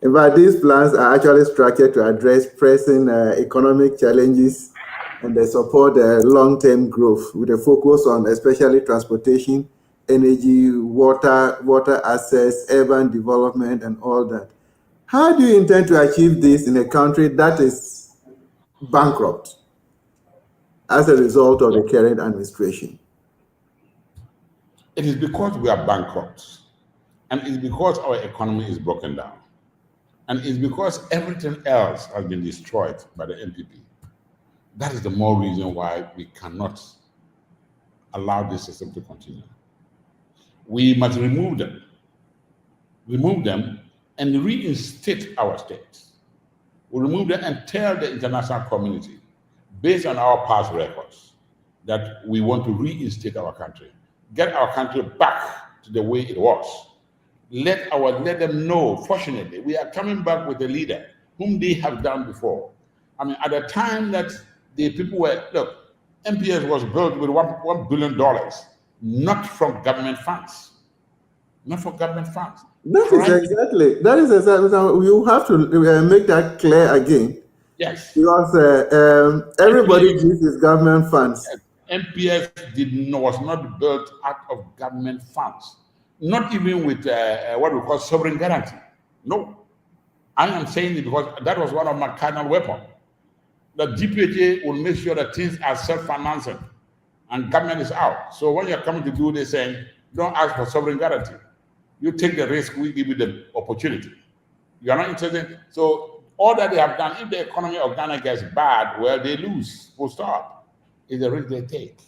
In fact, these plans are actually structured to address pressing economic challenges and they support long-term growth with a focus on especially transportation, energy, water access, urban development, and all that. How do you intend to achieve this in a country that is bankrupt as a result of the current administration? It is because we are bankrupt, and it's because our economy is broken down, and it's because everything else has been destroyed by the MPP. That is the more reason why we cannot allow this system to continue. We must remove them and reinstate our states. We remove them and tell the international community, based on our past records, that we want to reinstate our country, get our country back to the way it was. Let them know, fortunately, we are coming back with a leader whom they have done before. At the time that the people were, look, MPS was built with $1 billion, not from government funds. Not from government funds. That is exactly. You have to make that clear again. Yes. Because everybody gives his government funds. MPS was not built out of government funds. Not even with what we call sovereign guarantee. No. I am saying it because that was one of my cardinal weapons. The GPHA will make sure that things are self-financing and government is out. So when you're coming to do this, saying don't ask for sovereign guarantee. You take the risk, we give you the opportunity. You are not interested. So all that they have done, if the economy of Ghana gets bad, well, they lose. Full stop. It's the risk they take.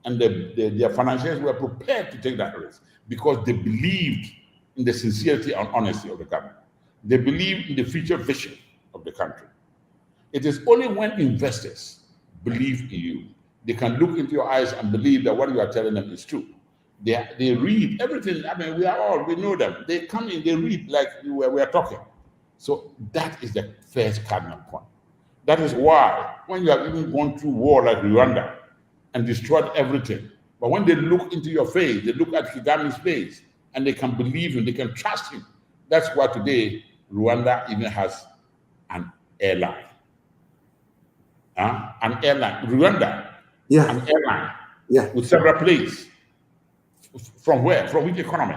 And their financiers were prepared to take that risk because they believed in the sincerity and honesty of the government. They believe in the future vision of the country. It is only when investors believe in you, they can look into your eyes and believe that what you are telling them is true. They read everything. I mean, we know them. They come in, they read like we are talking. So that is the first cardinal point. That is why when you have even gone through war like Rwanda and destroyed everything, but when they look into your face, they look at Kagame's face, and they can believe him, they can trust him. That's why today Rwanda even has an airline. An airline. Rwanda, an airline with several planes. From where? From which economy?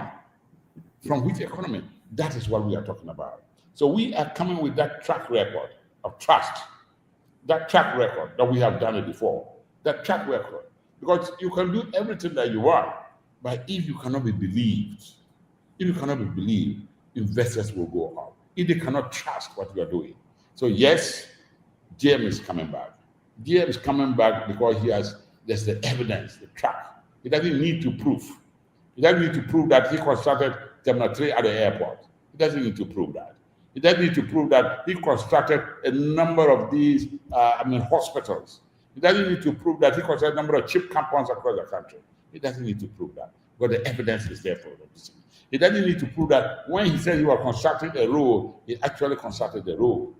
From which economy? That is what we are talking about. So we are coming with that track record of trust, that track record that we have done it before, that track record. Because you can do everything that you want, but if you cannot be believed, investors will go out. If they cannot trust what you are doing. So yes, GM is coming back. GM is coming back because there's the evidence, the track. He doesn't need to prove. He doesn't need to prove that he constructed Terminal 3 at the airport. He doesn't need to prove that. He doesn't need to prove that he constructed a number of these, hospitals. He doesn't need to prove that he constructed a number of chip compounds across the country. He doesn't need to prove that. But the evidence is there for them to see. He doesn't need to prove that when he said he was constructing a road, he actually constructed the road.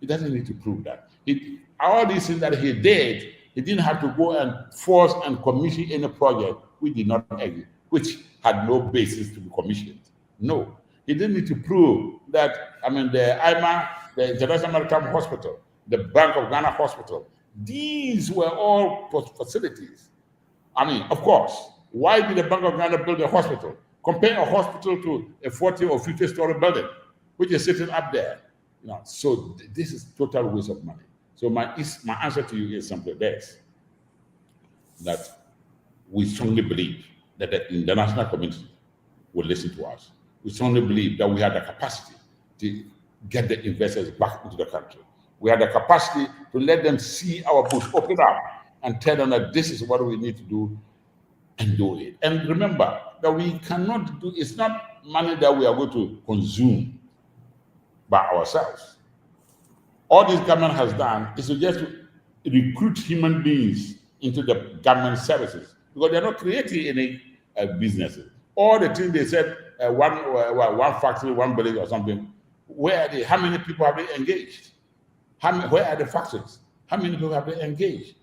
He doesn't need to prove that. All these things that he did, he didn't have to go and force and commission any project which did not exist, which had no basis to be commissioned. No. He didn't need to prove that, the IMA, the International Maritime Hospital, the Bank of Ghana Hospital, these were all facilities. Of course, why did the Bank of Ghana build a hospital? Compare a hospital to a 40 or 50-story building, which is sitting up there. So this is total waste of money. So my answer to you is simply this, that we strongly believe that the international community will listen to us. We strongly believe that we have the capacity to get the investors back into the country. We have the capacity to let them see our books, open up, and tell them that this is what we need to do, and do it. And remember that we cannot do, it's not money that we are going to consume by ourselves. All this government has done is to just recruit human beings into the government services because they're not creating any businesses. All the things they said, one factory, one village or something, where are they? How many people have they engaged? Where are the factories? How many people have they engaged?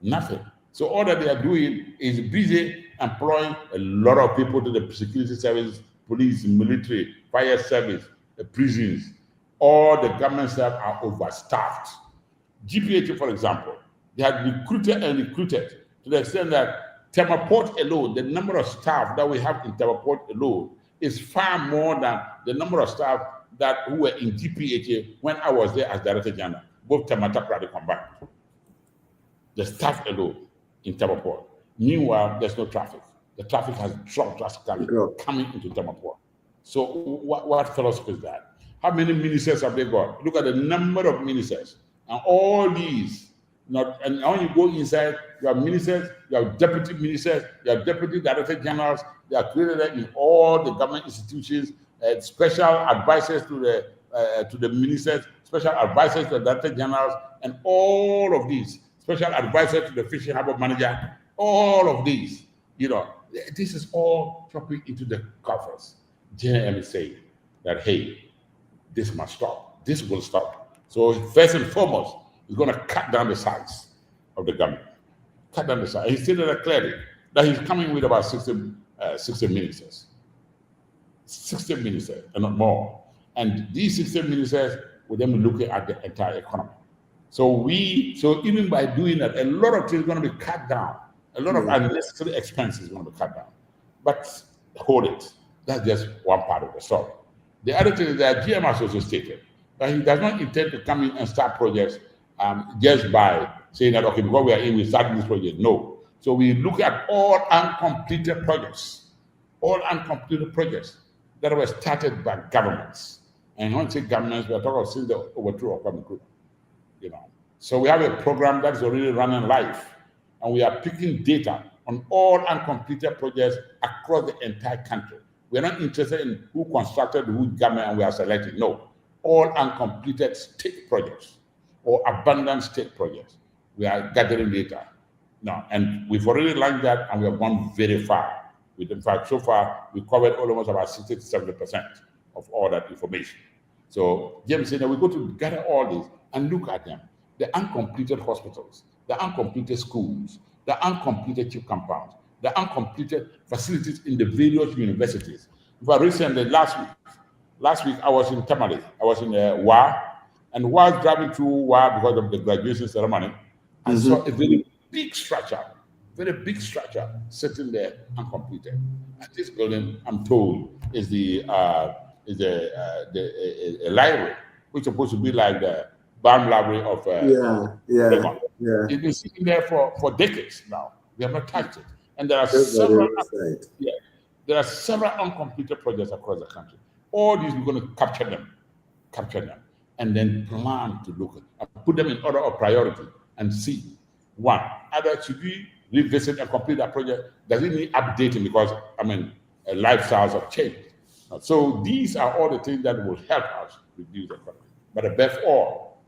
Nothing. So all that they are doing is busy employing a lot of people to the security service, police, military, fire service, the prisons. All the government staff are overstaffed. GPH, for example, they had recruited to the extent that Temaport alone, the number of staff that we have in Temaport alone is far more than the number of staff who were in GPH when I was there as Director General, both Tematakra combined. The staff alone in Temaport. Meanwhile, there's no traffic. The traffic has dropped drastically coming into Temaport. So what philosophy is that? How many ministers have they got? Look at the number of ministers. And all these, and when you go inside, you have ministers, you have deputy ministers, you have deputy director generals. They are created in all the government institutions, special advisors to the ministers, special advisors to the director generals, and all of these, special advisors to the fishing harbor manager, all of these, this is all dropping into the coffers. JM is saying that, hey, this must stop. This will stop. So first and foremost, he's going to cut down the size of the government. Cut down the size. He stated that clearly that he's coming with about 60 ministers. 60 ministers and not more. And these 60 ministers will then be looking at the entire economy. So even by doing that, a lot of things are going to be cut down. A lot of unnecessary expenses are going to be cut down. But hold it. That's just one part of the story. The other thing is that GM has also stated that he does not intend to come in and start projects just by saying that, okay, because we are in, we start this project. No. So we look at all uncompleted projects all uncompleted projects that were started by governments. And when I say governments, we are talking since the overthrow of Kwame Nkrumah. So we have a program that is already running live, and we are picking data on all uncompleted projects across the entire country. We are not interested in who constructed which government and we are selecting. No, all uncompleted state projects or abandoned state projects. We are gathering data now, and we've already learned that, and we have gone very far. In fact, so far we covered almost about 60 to 70% of all that information. So James said that we're going to gather all this and look at them. The uncompleted hospitals, the uncompleted schools, the uncompleted chip compounds, the uncompleted facilities in the various universities. But recently, last week I was in Tamale. I was in Wa, and while driving through Wa because of the graduation ceremony, I saw a very big structure sitting there uncompleted. And this building, I'm told, is a library, which is supposed to be like the Barn Library of Legon. It's been sitting there for decades now. We have not touched it. And there are several uncompleted projects across the country. All these, we're going to capture them, and then plan to look at, put them in order of priority and see, one, either should we revisit and complete that project? Does it need updating because, lifestyles have changed? So these are all the things that will help us reduce the problem. But above all,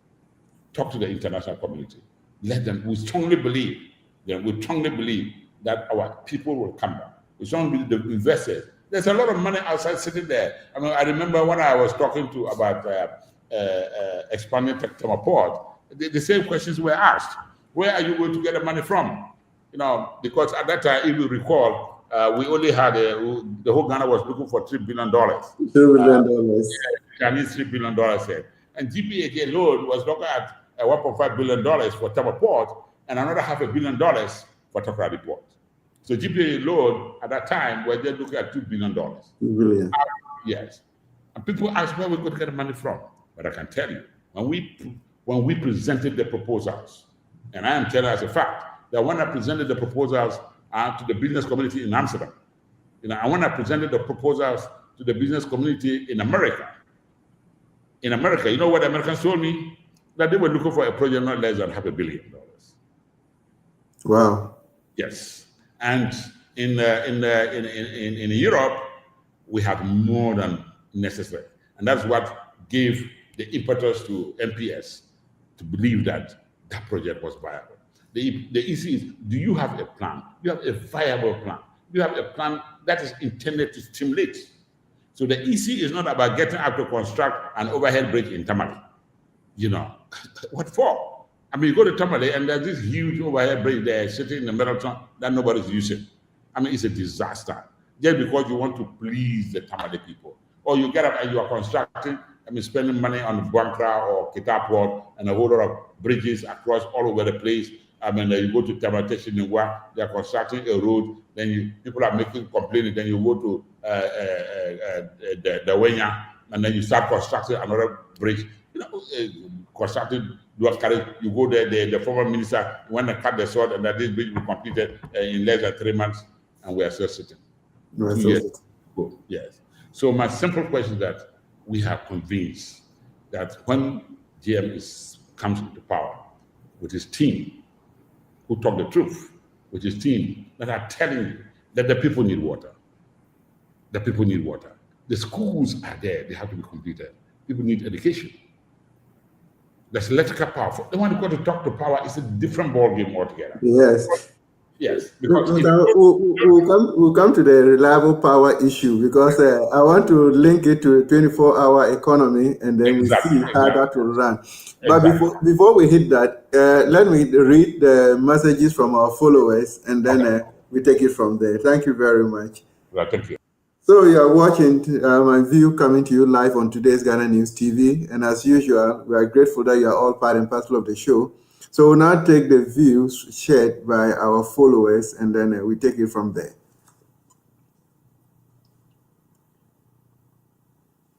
talk to the international community. Let them, we strongly believe that our people will come back. We strongly believe the investors. There's a lot of money outside sitting there. I remember when I was talking about expanding Tema Port, the same questions were asked. Where are you going to get the money from? Because at that time, if you recall, we only had the whole Ghana was looking for $3 billion. $3 billion. Chinese $3 billion said. And GPA alone was looking at $1.5 billion for Tema Port and another $500 million for Takoradi Port. So GPA alone at that time were just looking at $2 billion. $2 billion. Yes. And people ask where we're going to get the money from. But I can tell you, when we presented the proposals, and I am telling as a fact that when I presented the proposals to the business community in Amsterdam, and when I presented the proposals to the business community in America, you know what the Americans told me? That they were looking for a project not less than $500 million. Wow. Yes. And in Europe, we have more than necessary. And that's what gave the impetus to MPS to believe that project was viable. The issue is, do you have a plan? Do you have a viable plan? Do you have a plan that is intended to stimulate? So the issue is not about getting up to construct an overhead bridge in Tamale. What for? You go to Tamale and there's this huge overhead bridge there sitting in the middle of town that nobody's using. It's a disaster. Just because you want to please the Tamale people. Or you get up and you are constructing, spending money on Buankra or Kitaport and a whole lot of bridges across all over the place. You go to Tamateshi Ningwa, they are constructing a road, then people are complaining, then you go to the Wenya, and then you start constructing another bridge. Constructing, you go there, the former minister went and cut the sword, and that this bridge will be completed in less than 3 months, and we are still sitting. 2 years ago. Yes. So my simple question is that we have convinced that when GM comes into power with his team, who talk the truth, with his team that are telling you that the people need water. The people need water. The schools are there, they have to be completed. People need education. There's electrical power. The one who got to talk to power is a different ballgame altogether. Yes. Yes. Because we'll come to the reliable power issue because I want to link it to a 24-hour economy and then we see how that will run. But before we hit that, let me read the messages from our followers and then we take it from there. Thank you very much. Well, thank you. So you are watching MyView coming to you live on today's Ghana News TV. And as usual, we are grateful that you are all part and parcel of the show. So we'll now take the views shared by our followers and then we take it from there.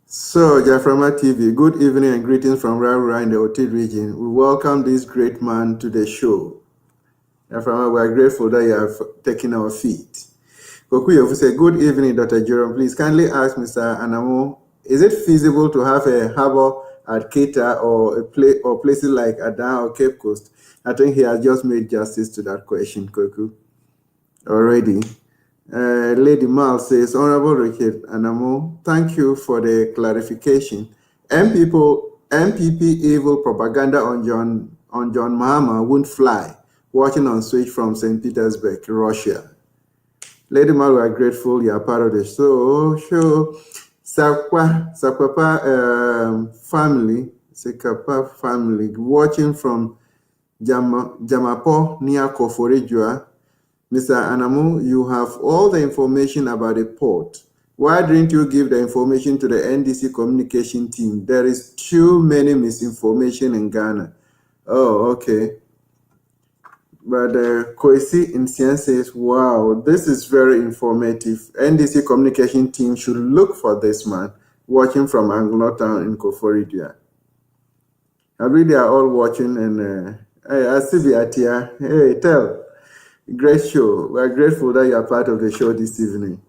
So, Jaframa TV, good evening and greetings from Rarura in the Otid region. We welcome this great man to the show. Jaframa, we are grateful that you have taken our feet. Kokuyevu say, good evening, Dr. Jerome. Please kindly ask Mr. Anamoo, is it feasible to have a harbor at Keita or places like Adan or Cape Coast? I think he has just made justice to that question, Koku, already. Lady Mal says, Honorable Richard Anamoo, thank you for the clarification. MPP evil propaganda on John Mahama won't fly. Watching on Switch from St. Petersburg, Russia. Lady Mal, we are grateful you are part of the show. Sakwapa family, watching from Jamapo near Koforidua. Mr. Anamoo, you have all the information about the port. Why didn't you give the information to the NDC communication team? There is too many misinformation in Ghana. Oh, okay. But Koisi Insian says, wow, this is very informative. NDC communication team should look for this man watching from Anglo Town in Koforidua. I really are all watching, and I see the here. Hey, tell. Great show. We're grateful that you are part of the show this evening.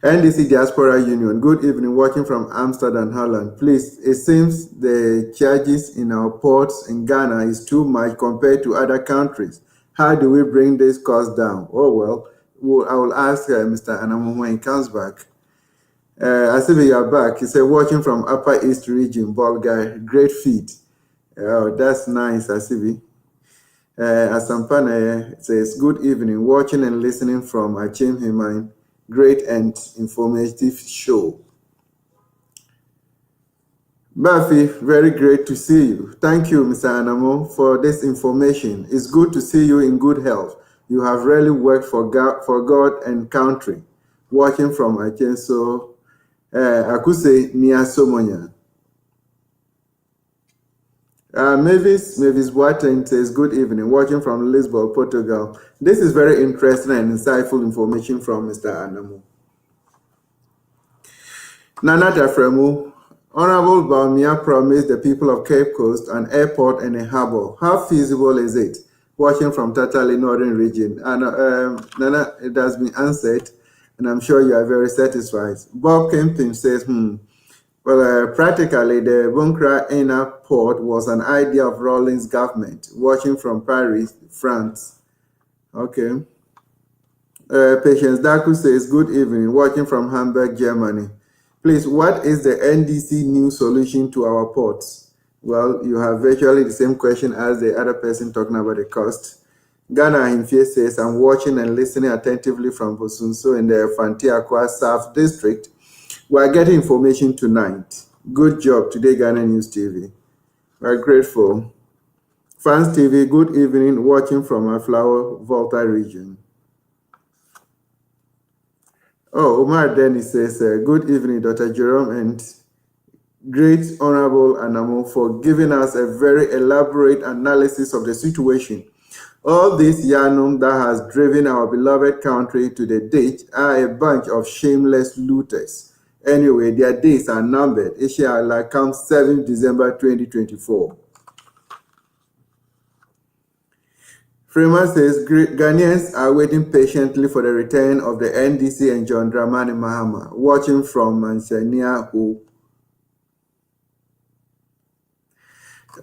NDC Diaspora Union, good evening, watching from Amsterdam, Holland. Please, it seems the charges in our ports in Ghana is too much compared to other countries. How do we bring this cost down? Oh, well, I will ask Mr. Anamoo when he comes back. I see that you are back. He said, watching from Upper East Region, Bulgaria, great feat. Oh, that's nice, Asibi. Asampana says, good evening, watching and listening from Achim Himine. Great and informative show. Buffy, very great to see you. Thank you, Mr. Anamoo, for this information. It's good to see you in good health. You have really worked for God and country. Watching from Achim, so Akuse Nia Somonya. Mavis Boateng says, good evening, watching from Lisbon, Portugal. This is very interesting and insightful information from Mr. Anamoo. Nanata Fremu, Honorable Baumia promised the people of Cape Coast an airport and a harbor. How feasible is it? Watching from Tatali Northern Region. And Nana, it has been answered, and I'm sure you are very satisfied. Bob Kempin says, Well, practically, the Bunkra Inner Port was an idea of Rawlings' government, watching from Paris, France. Okay. Patience Daku says, good evening, watching from Hamburg, Germany. Please, what is the NDC new solution to our ports? Well, you have virtually the same question as the other person talking about the cost. Ghana Himfie says, I'm watching and listening attentively from Bosunso in the Fantiakwa South District. We are getting information tonight. Good job today, Ghana News TV. We're grateful. Fans TV, good evening, watching from Aflawa, Volta region. Oh, Omar Dennis says, good evening, Dr. Jerome, and great Honorable Anamoo for giving us a very elaborate analysis of the situation. All this Yanum that has driven our beloved country to the ditch are a bunch of shameless looters. Anyway, their days are numbered. It shall come 7th December 2024. Freeman says, Ghanaians are waiting patiently for the return of the NDC and John Dramani Mahama, watching from Manzania, who...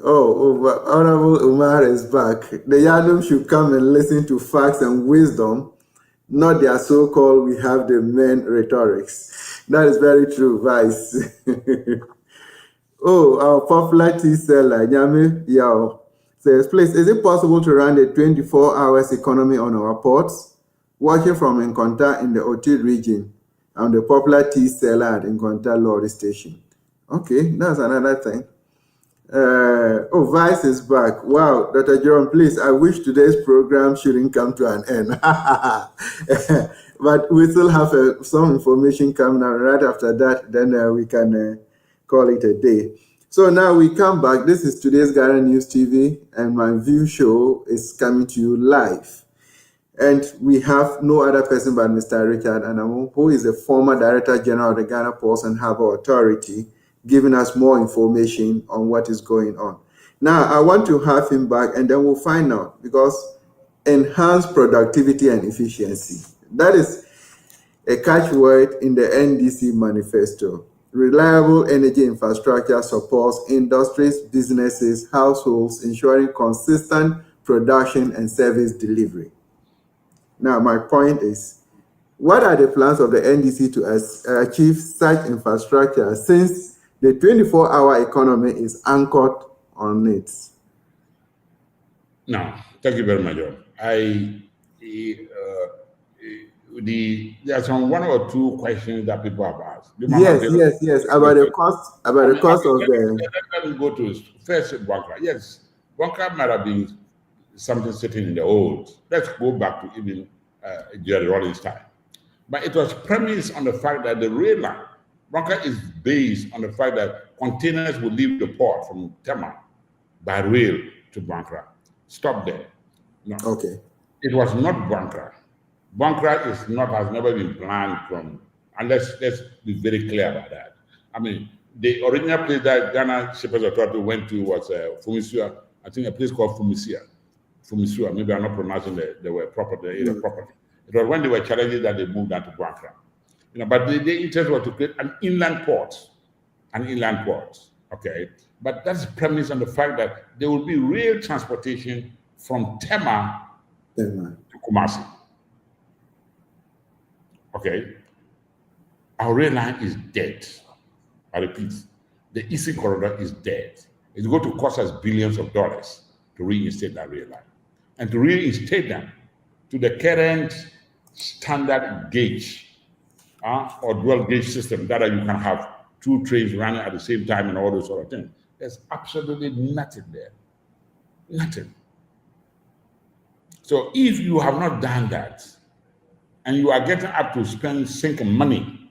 Oh, Honorable Umar is back. The Yadum should come and listen to facts and wisdom, not their so-called we have the men rhetorics. That is very true, Vice. Oh, our popular tea seller, Nyame Yao, says, please, is it possible to run a 24 hours economy on our ports? Watching from Nkonta in the Oti region, I'm the popular tea seller at Nkonta Lorry Station. Okay, that's another thing. Vice is back. Wow, Dr. Jerome, please, I wish today's program shouldn't come to an end. But we still have some information coming out right after that, then we can call it a day. So now we come back. This is today's Ghana News TV, and MyView Show is coming to you live. And we have no other person but Mr. Richard Anamoo, who is the former Director General of the Ghana Ports and Harbour Authority, giving us more information on what is going on. Now, I want to have him back, and then we'll find out, because enhance productivity and efficiency. That is a catchword in the NDC manifesto. Reliable energy infrastructure supports industries, businesses, households, ensuring consistent production and service delivery. Now, my point is, what are the plans of the NDC to achieve such infrastructure since the 24-hour economy is anchored on it? Now, thank you very much, John. There are some one or two questions that people have asked. Yes. About the cost of the. Let me go to first bunker. Yes, bunker might have been something sitting in the old. Let's go back to even Jerry Rollins' time. But it was premised on the fact that the rail line, bunker is based on the fact that containers will leave the port from Tema by rail to Bankra. Stop there. No. Okay. It was not Bankra. Bankra has never been planned from, and let's be very clear about that. I mean, the original place that Ghana Shippers Authority went to was Fumisua, I think a place called Fumisua, maybe I'm not pronouncing the word properly, the property. It was when they were challenging that they moved down to Bankra. But the interest was to create an inland port, okay? But that's premised on the fact that there will be rail transportation from Tema to Kumasi. Okay, our rail line is dead. I repeat, the Eastern Corridor is dead. It's going to cost us billions of dollars to reinstate that rail line. And to reinstate them to the current standard gauge or dual gauge system that you can have two trains running at the same time and all those sort of things. There's absolutely nothing there. Nothing. So if you have not done that, and you are getting up to sink money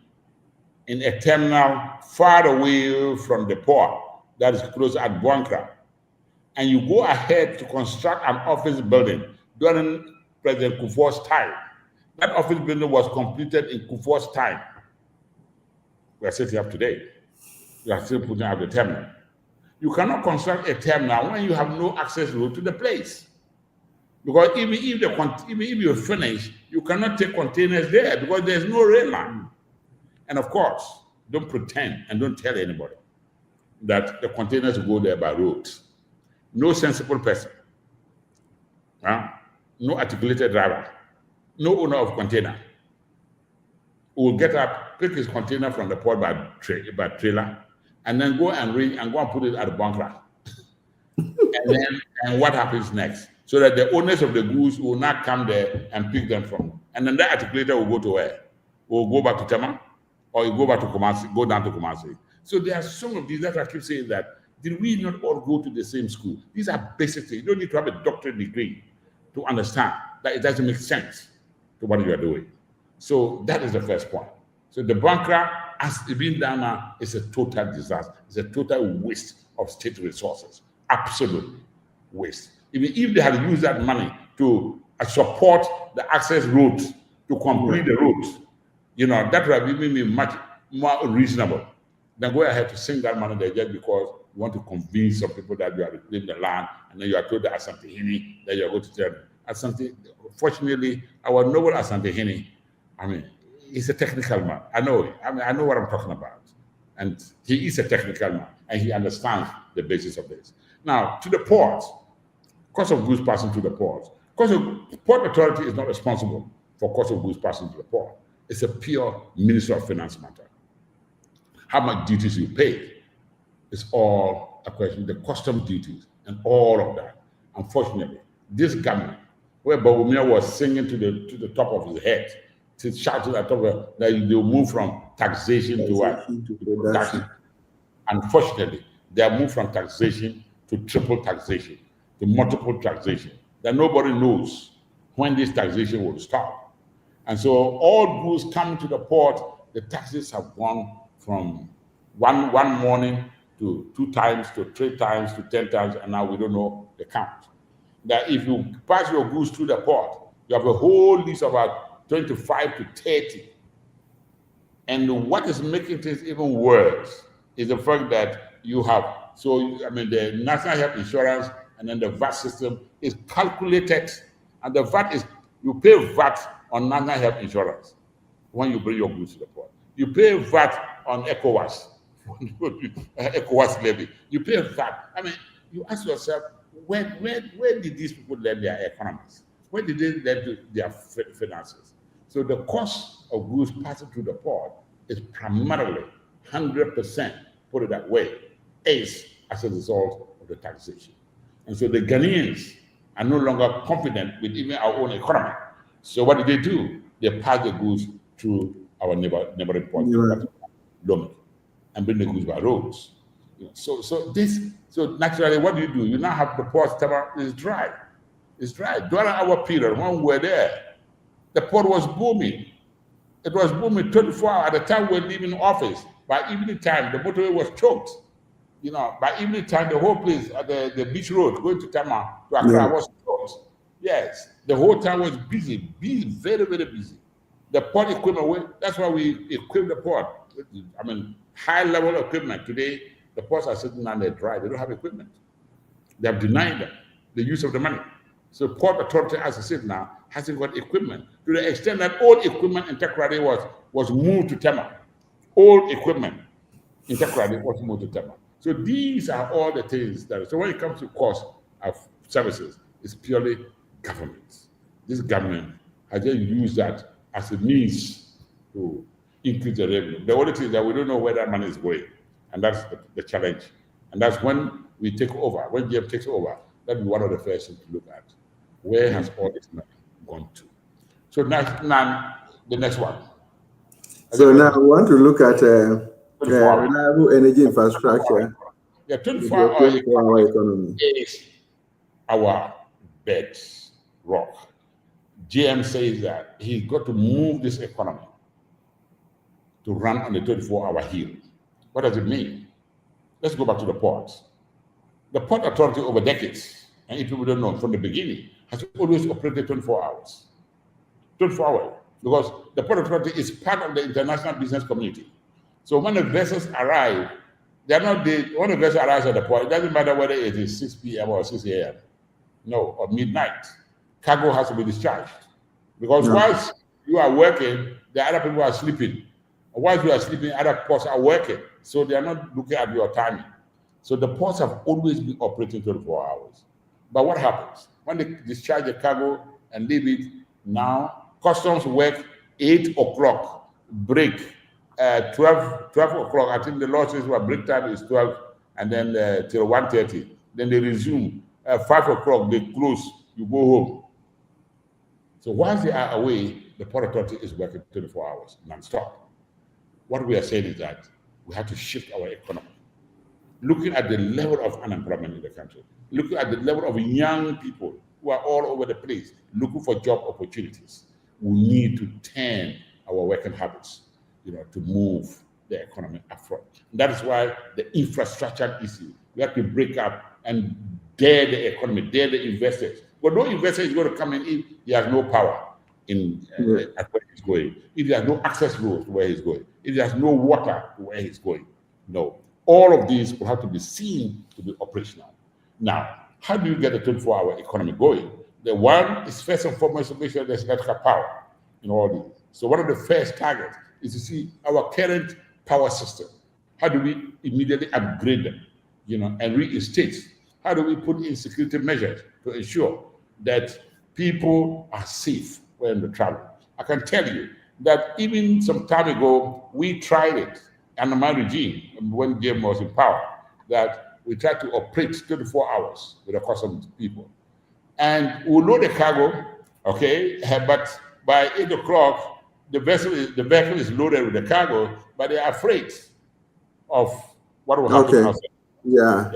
in a terminal far away from the port that is close at Buankra, and you go ahead to construct an office building during President Kufuor's time. That office building was completed in Kufuor's time. We are sitting up today. We are still putting up the terminal. You cannot construct a terminal when you have no access road to the place. Because even if you finish, you cannot take containers there because there's no rail line. And of course, don't pretend and don't tell anybody that the containers will go there by road. No sensible person, no articulated driver, no owner of container will get up, pick his container from the port by trailer, and then go and put it at the bunker. and what happens next? So that the owners of the goods will not come there and pick them from. And then that articulator will go to where? Will go back to Tema, or you go back to Kumasi, go down to Kumasi. So there are some of these that I keep saying that, did we not all go to the same school? These are basic things. You don't need to have a doctorate degree to understand that it doesn't make sense to what you are doing. So that is the first point. So the bunker, as it's been done now, is a total disaster. It's a total waste of state resources. Absolute waste. Even if they had used that money to support the access roads, to complete the roads, that would have given me much more reasonable than go ahead to sink that money there just because you want to convince some people that you are reclaiming the land, and then you are told that Asante Hini that you are going to tell them. Fortunately, our noble Asante Hini, he's a technical man. I know what I'm talking about. And he is a technical man, and he understands the basis of this. Now, to the port, cost of goods passing through the port. Port authority is not responsible for cost of goods passing through the port. It's a pure Minister of Finance matter. How much duties you pay is all a question, the custom duties and all of that. Unfortunately, this government, where Bawumia was singing to the top of his head, to shouting at top of that they'll move from taxation to what? To production. Unfortunately, they have moved from taxation to triple taxation, to multiple taxation, that nobody knows when this taxation will stop. And so all goods coming to the port, the taxes have gone from one morning to 2 times, to 3 times, to 10 times, and now we don't know the count. That if you pass your goods through the port, you have a whole list of about 25 to 30. And what is making things even worse is the fact that you have, the National Health Insurance and then the VAT system is calculated And the VAT is, you pay VAT on national health insurance when you bring your goods to the port. You pay VAT on ECOWAS, ECOWAS levy. You pay VAT. I mean, you ask yourself, where did these people learn their economics? Where did they learn their finances? So the cost of goods passing through the port is primarily 100%, put it that way, is as a result of the taxation. And so the Ghanaians are no longer confident with even our own economy. So what do? They pass the goods through our neighboring ports, Lomé, and bring the goods by roads. So naturally, what do? You now have the port is dry. It's dry. During our period, when we were there, the port was booming. It was booming 24 hours. At the time we were leaving office, by evening time, the motorway was choked. By evening time, the whole place at the beach road going to Tama, to Accra was choked. Yes, the whole town was busy, very, very busy. The port equipment, that's why we equip the port. I mean, high level equipment. Today, the ports are sitting down there dry. They don't have equipment. They have denied them the use of the money. So Port Authority, as I said now, hasn't got equipment to the extent that all equipment in Takoradi was moved to Tema. All equipment in Takoradi was moved to Tema. So these are all the things that. So when it comes to cost of services, it's purely government. This government has just used that as a means to increase the revenue. The only thing is that we don't know where that money is going, and that's the challenge. And that's when we take over. When GM takes over, that'll be one of the first things to look at. Where has all this money gone to? So now the next one. So now we want to look at reliable energy infrastructure. Yeah, 24-hour economy is our bedrock. GM says that he's got to move this economy to run on the 24-hour heel. What does it mean? Let's go back to the ports. The Port Authority over decades, and if people don't know, from the beginning, has always operated 24 hours. 24 hours. Because the Port Authority is part of the international business community. So when the vessels arrive, when the vessel arrives at the port, it doesn't matter whether it is 6 p.m. or 6 a.m. No, or midnight. Cargo has to be discharged. Because whilst you are working, the other people are sleeping. Whilst you are sleeping, other ports are working. So they are not looking at your timing. So the ports have always been operating 24 hours. But what happens? When they discharge the cargo and leave it, now customs work 8 o'clock, break 12 o'clock. I think the law says break time is 12 and then till 1:30. Then they resume. 5 o'clock, they close, you go home. So whilst they are away, the Port Authority is working 24 hours, non-stop. What we are saying is that we have to shift our economy. Looking at the level of unemployment in the country, looking at the level of young people who are all over the place looking for job opportunities, we need to turn our working habits, to move the economy up front. That is why the infrastructure issue, we have to break up and dare the economy, dare the investors. But no investor is going to come in if he has no power at where he's going, if he has no access roads to where he's going, if he has no water to where he's going. No. All of these will have to be seen to be operational. Now, how do you get the 24-hour economy going? The one is first and foremost to make sure there's electrical power in all these. So one of the first targets is to see our current power system. How do we immediately upgrade them, and reinstate? How do we put in security measures to ensure that people are safe when they travel? I can tell you that even some time ago, we tried it under my regime, when Jim was in power, that we tried to operate 24 hours with the customs people. And we load the cargo, but by 8 o'clock, the vehicle is loaded with the cargo, but they are afraid of what will happen outside. Yeah.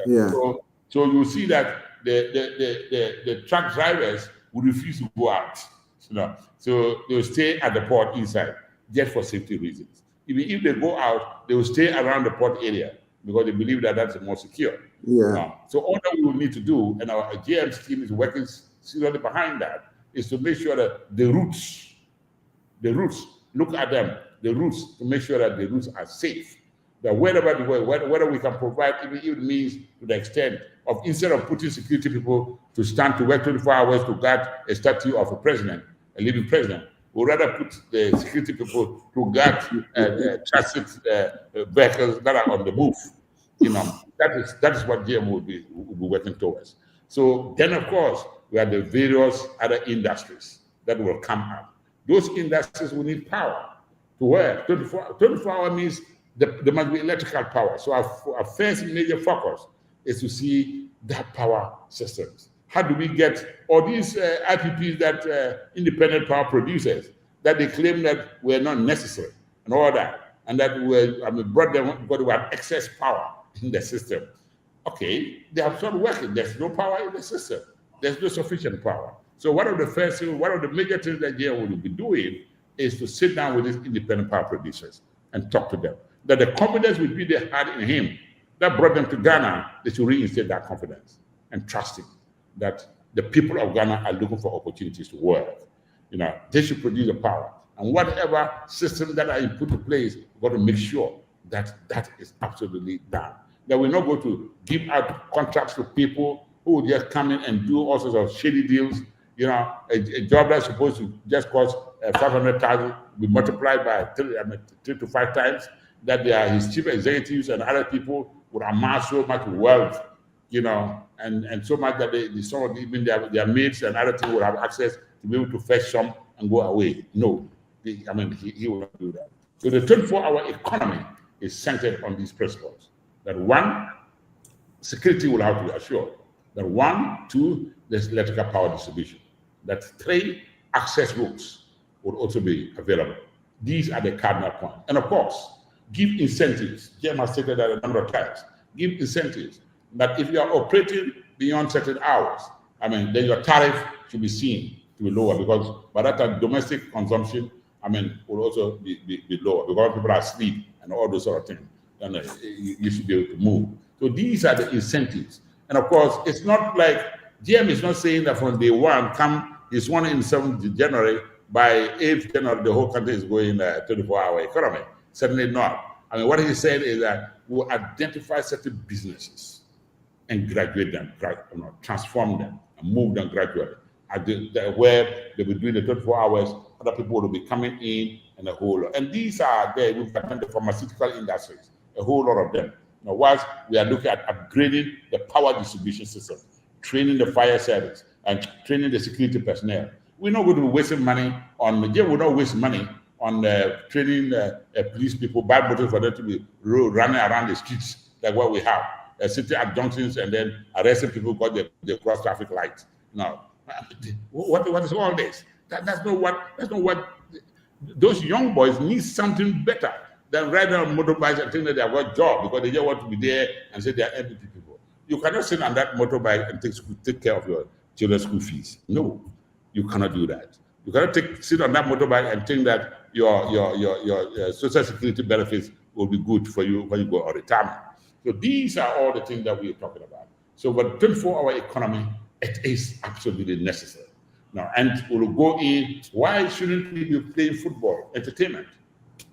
So you see that the truck drivers will refuse to go out. So they will stay at the port inside, just for safety reasons. Even if they go out, they will stay around the port area because they believe that that's more secure. So all that we will need to do, and our GM's team is working seriously behind that, is to make sure that the routes, look at them, the routes, to make sure that the routes are safe. that wherever we go, whether we can provide even means to the extent of, instead of putting security people to stand to work 24 hours to guard a statue of a president, a living president, we'd rather put the security people to guard transit vehicles that are on the move. That is what GM will be working towards. So then, of course, we have the various other industries that will come up. Those industries will need power to work. 24 hours means there must be electrical power. So our first major focus is to see that power systems. How do we get all these IPPs that independent power producers that they claim that were not necessary and all that, and that we brought them because we have excess power in the system. Okay, they have started working. There's no power in the system. There's no sufficient power. So one of the major things that GM will be doing is to sit down with these independent power producers and talk to them. That the confidence which they had in him that brought them to Ghana, they should reinstate that confidence and trusting that the people of Ghana are looking for opportunities to work. They should produce the power. And whatever system that are put in place, we've got to make sure that that is absolutely done. That we're not going to give out contracts to people who will just come in and do all sorts of shady deals. A job that's supposed to just cost 500,000 will be multiplied by 3 to 5 times. That his chief executives and other people would amass so much wealth, and so much that even their mates and other things would have access to be able to fetch some and go away. No, he will not do that. So the 24-hour economy is centered on these principles. That one, security will have to be assured. That 1, 2, there's electrical power distribution. That 3, access routes would also be available. These are the cardinal points. And of course, give incentives. Jim has stated that a number of times. Give incentives. But if you are operating beyond certain hours, then your tariff should be seen to be lower, because by that time, domestic consumption, will also be lower, because people are asleep and all those sort of things. And you should be able to move. So these are the incentives. And of course, it's not like GM is not saying that from day one, he's sworn in 7th January, by 8th January, the whole country is going 24-hour economy. Certainly not. What he said is that we'll identify certain businesses and graduate them, transform them, and move them gradually. Where they'll be doing the 24 hours, other people will be coming in, and a whole lot. And these are there, we've got the pharmaceutical industries, a whole lot of them. Now, whilst we are looking at upgrading the power distribution system, training the fire service, and training the security personnel, we're not going to be wasting money on, we're not waste money on training police people, buy motors for them to be running around the streets like what we have, sitting at junctions and then arresting people because they cross traffic lights. Now, what is all this? That's not what those young boys need. Something better than riding on motorbikes and think that they have got a job because they just want to be there and say they are MPP people. You cannot sit on that motorbike and take care of your children's school fees. No, you cannot do that. You cannot sit on that motorbike and think that your social security benefits will be good for you when you go on retirement. So these are all the things that we are talking about. So for the 24-hour economy, it is absolutely necessary. Now, and we'll go in, why shouldn't we be playing football, entertainment?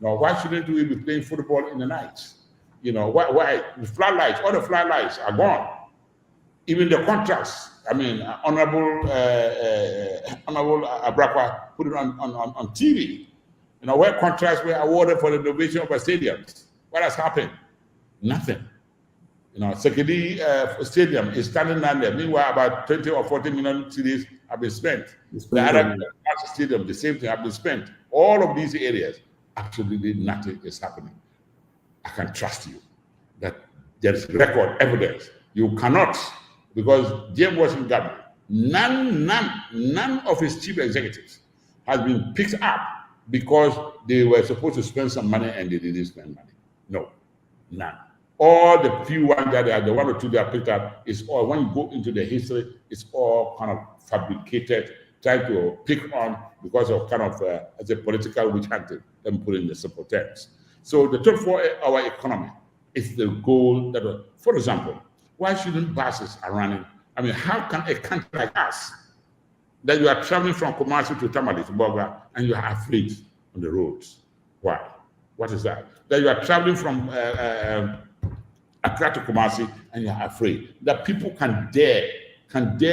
Now, why shouldn't we be playing football in the nights? Why? The floodlights, all the floodlights are gone. Even the contracts, Honorable Abrakwa put it on TV. Where contracts were awarded for the renovation of our stadiums. What has happened? Nothing. Sekedi Stadium is standing down there. Meanwhile, about 20 or 40 million cedis have been spent. The Arab Stadium, the same thing, have been spent. All of these areas, absolutely nothing is happening. I can trust you that there is record evidence. You cannot, because James was in government. None of his chief executives has been picked up because they were supposed to spend some money and they didn't spend money. No, none. All the few ones that are, the 1 or 2 that are picked up, is all, when you go into the history, it's all kind of fabricated, trying to pick on because of kind of as a political witch hunting, let me put it in the simple terms. So the 24-hour economy is the goal that, for example, why shouldn't buses are running? How can a country like us, that you are traveling from Kumasi to Tamale to Boga, and you are afraid on the roads? Why? What is that? That you are traveling from Accra to Kumasi and you're afraid that people can dare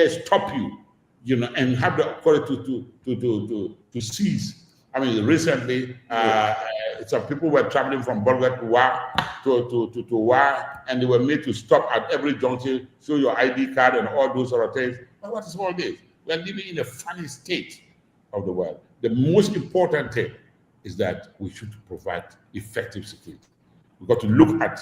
stop you, and have the authority to seize. I mean, recently, some people were traveling from Bolga to Wa, and they were made to stop at every junction, show your ID card and all those sort of things. But what is all this? We are living in a funny state of the world. The most important thing is that we should provide effective security. We've got to look at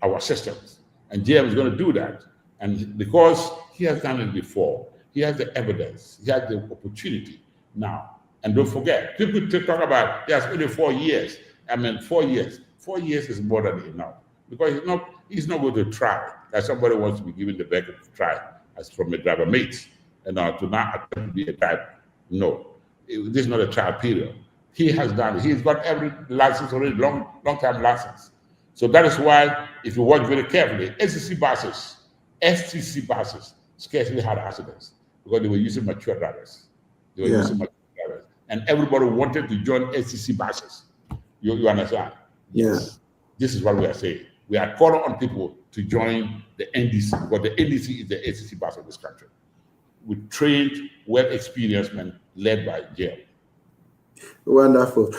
our systems, and JM is going to do that. And because he has done it before, he has the evidence, he has the opportunity now. And don't forget, people talk about there's only 4 years. I mean, 4 years. 4 years is more than enough, because he's not going to try that somebody wants to be given the benefit of try as from a driver mate, and to not attempt to be a driver. No, this is not a trial period. He has done it. He's got every license already, long-time license. So that is why, if you watch very carefully, STC buses scarcely had accidents because they were using mature drivers. And everybody wanted to join STC buses. You understand? Yes. This is what we are saying. We are calling on people to join the NDC, because the NDC is the STC bus of this country, with trained, well-experienced men led by jail. Wonderful.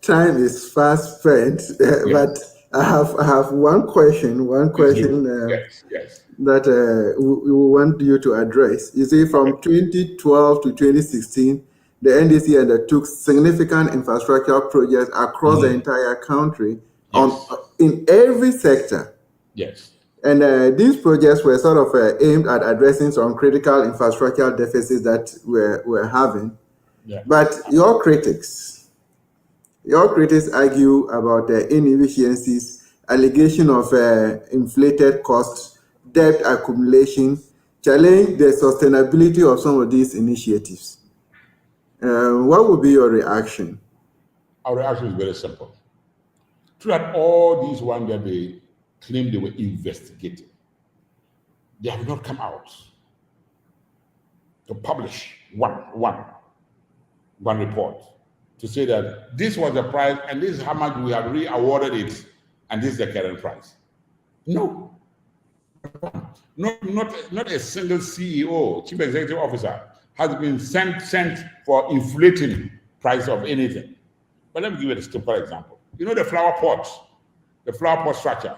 Time is fast spent, but I have one question. Yes. That we want you to address. You see, from 2012 to 2016, the NDC undertook significant infrastructure projects across the entire country in every sector. Yes. And these projects were sort of aimed at addressing some critical infrastructural deficits that we're having. Yeah. But your critics argue about the inefficiencies, allegation of inflated costs, debt accumulation, challenge the sustainability of some of these initiatives. What would be your reaction? Our reaction is very simple. Throughout all these ones that they claim they were investigating, they have not come out to publish one report to say that this was the price and this is how much we have re-awarded it and this is the current price. No. Not a single CEO, chief executive officer, has been sent for inflating price of anything. But let me give you a simple example. You know the flower pot structure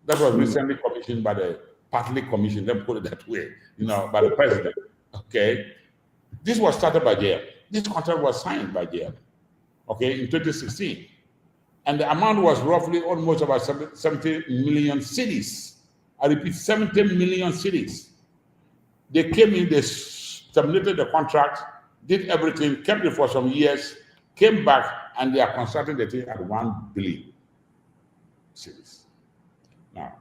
that was recently commissioned by the partly commission, let me put it that way, by the president. Okay. This was started by JM. This contract was signed by JM, in 2016. And the amount was roughly almost about 70 million cedis. I repeat, 70 million cedis. They came in, they terminated the contract, did everything, kept it for some years, came back, and they are constructing the thing at 1 billion cedis. Now,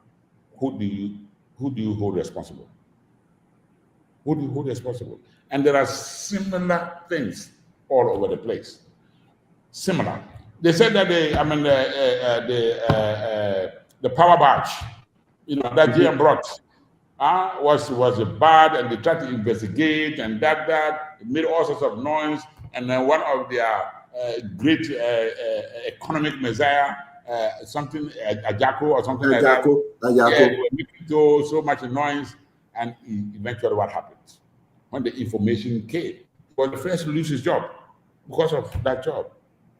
who do you hold responsible? Who do you hold responsible? And there are similar things all over the place. Similar. They said that the power badge, that GM brought, was bad, and they tried to investigate, and that made all sorts of noise. And then one of their great economic messiah, something Ajako or something like that. Ajako. They were making so much noise, and eventually what happened? When the information came, was the first to lose his job because of that job,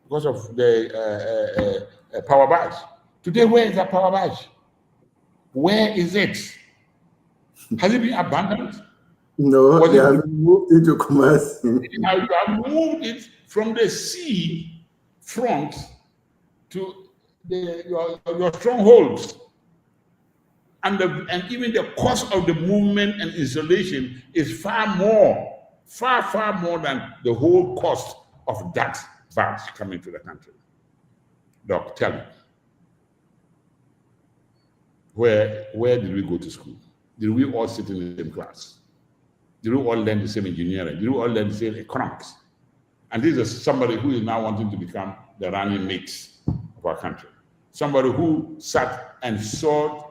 because of the power badge. Today, where is that power badge? Where is it? Has it been abandoned? No, they have moved into Kumasi. You have moved it from the sea front to your strongholds. And even the cost of the movement and installation is far more than the whole cost of that badge coming to the country. Doc, tell me, where did we go to school? Did we all sit in the same class? Did we all learn the same engineering? Did we all learn the same economics? And this is somebody who is now wanting to become the running mate of our country. Somebody who sat and saw.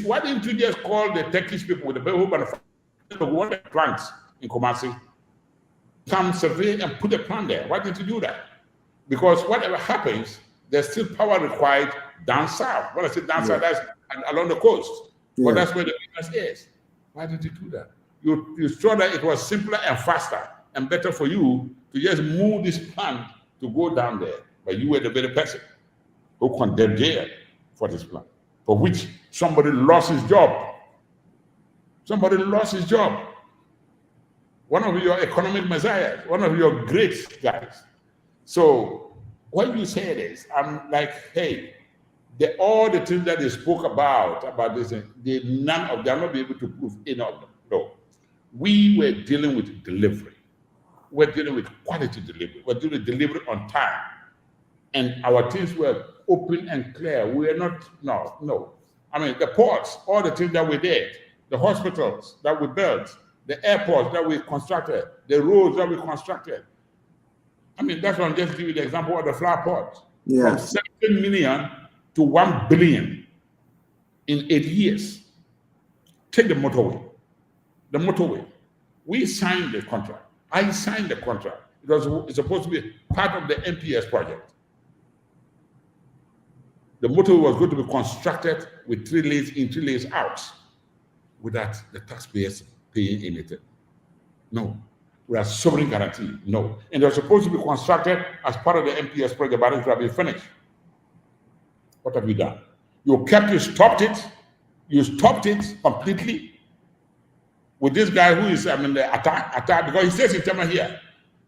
Why didn't you just call the Turkish people with the who wanted plants in Kumasi, come survey and put a plan there? Why didn't you do that? Because whatever happens, there's still power required down south. When I say down south, that's along the coast. But that's where the business is. Why did you do that? You saw that it was simpler and faster and better for you to just move this plant to go down there. But you were the very person who condemned jail for this plan, for which somebody lost his job. Somebody lost his job. One of your economic messiahs, one of your great guys. So what you said is, I'm like, hey, all the things that they spoke about this, none of them, they'll not be able to prove any of them. No. We were dealing with delivery. We're dealing with quality delivery. We're dealing with delivery on time. And our things were open and clear. We are not, no. I mean, the ports, all the things that we did, the hospitals that we built, the airports that we constructed, the roads that we constructed. I mean, that's why I'm just giving you the example of the flower port. Yeah. From 17 million to 1 billion in 8 years. Take the motorway. The motorway. We signed the contract. I signed the contract. It's supposed to be part of the MPS project. The motorway was going to be constructed with 3 lanes in, 3 lanes out, without the taxpayers paying anything. No. We are sovereign guarantee. No. And they're supposed to be constructed as part of the MPS project, but it will be finished. What have you done? You stopped it. You stopped it completely. With this guy who is, the attack, because he says in Tema here,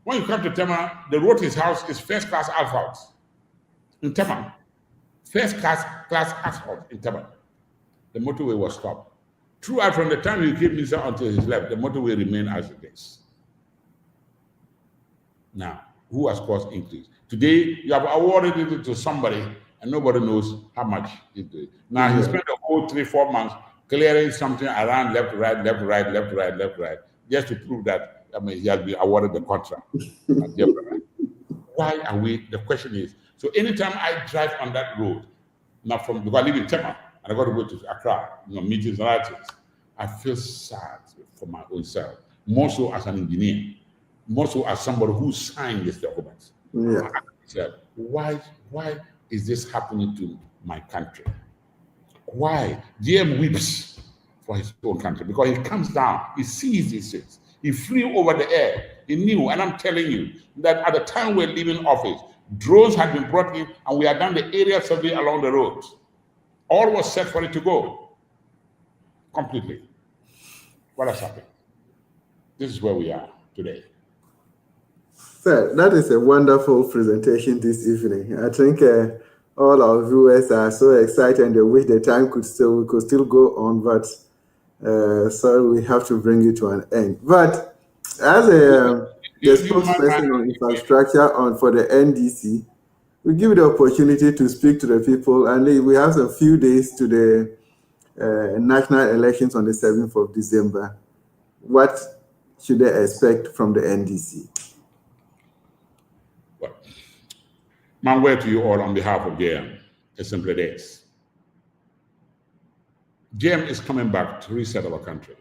when you come to Tema, the road to his house is first class asphalt. In Tema, first class asphalt in Tema. The motorway was stopped. Throughout from the time he came minister until his left, the motorway remained as it is. Now, who has caused increase? Today, you have awarded it to somebody and nobody knows how much it is. Now, he spent the whole 3-4 months clearing something around left, right, just to prove that, he has been awarded the contract. Why are we, the question is, so anytime I drive on that road, now because I live in Tema, and I got to go to Accra, meetings and other things, I feel sad for my own self, more so as an engineer, more so as somebody who signed this document. Yeah. I said, why is this happening to my country? Why? GM weeps for his own country because he comes down, he sees these things, he flew over the air, he knew, and I'm telling you that at the time we're leaving office, drones had been brought in and we had done the area survey along the roads. All was set for it to go completely. What has happened? This is where we are today. Sir, that is a wonderful presentation this evening. I think all our viewers are so excited and they wish the time we could still go on, but sorry, we have to bring it to an end. But as the spokesperson on infrastructure for the NDC, we give you the opportunity to speak to the people, and we have some few days to the national elections on the 7th of December. What should they expect from the NDC? Well, my word to you all on behalf of JM is simply this. JM is coming back to reset our country,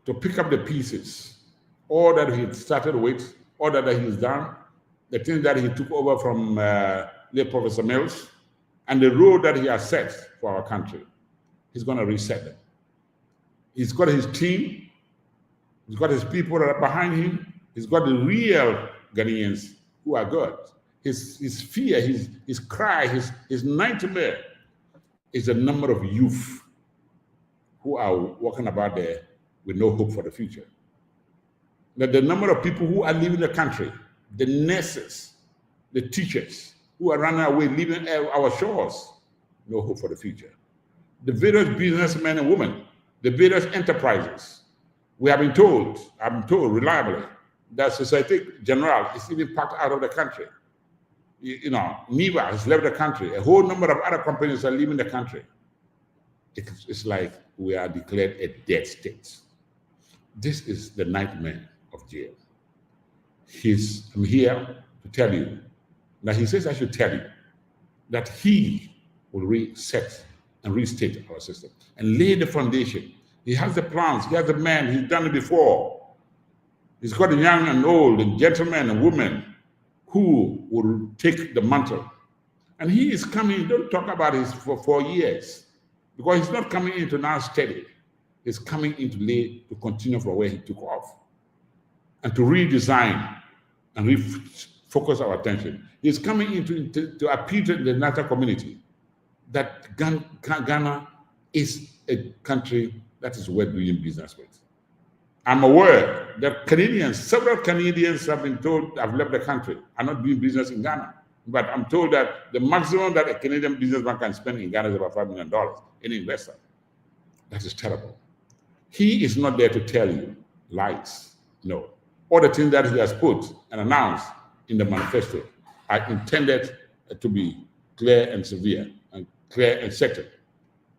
to pick up the pieces, all that he started with, all that he's done, the things that he took over from late Professor Mills, and the road that he has set for our country. He's going to reset them. He's got his team, he's got his people that are behind him, he's got the real Ghanaians who are good. His fear, his cry, his nightmare is the number of youth who are walking about there with no hope for the future. That the number of people who are leaving the country, the nurses, the teachers who are running away, leaving our shores, no hope for the future. The various businessmen and women, the various enterprises. We have been told, I'm told reliably, that Societe Generale is even packed out of the country. NIVA has left the country. A whole number of other companies are leaving the country. It's like we are declared a dead state. This is the nightmare of jail. I'm here to tell you that he says I should tell you that he will reset and restate our system and lay the foundation. He has the plans, he has the man, he's done it before. He's got young and old, and gentlemen and women who will take the mantle. And he is coming, don't talk about this for 4 years, because he's not coming in to now steady. He's coming in to continue from where he took off and to redesign and refocus our attention. He's coming in to appeal to the international community that Ghana is a country that is worth doing business with. I'm aware that several Canadians have been told have left the country, are not doing business in Ghana. But I'm told that the maximum that a Canadian businessman can spend in Ghana is about $5 million, any investor. That is terrible. He is not there to tell you lies. No. All the things that he has put and announced in the manifesto are intended to be clear and severe and clear and certain.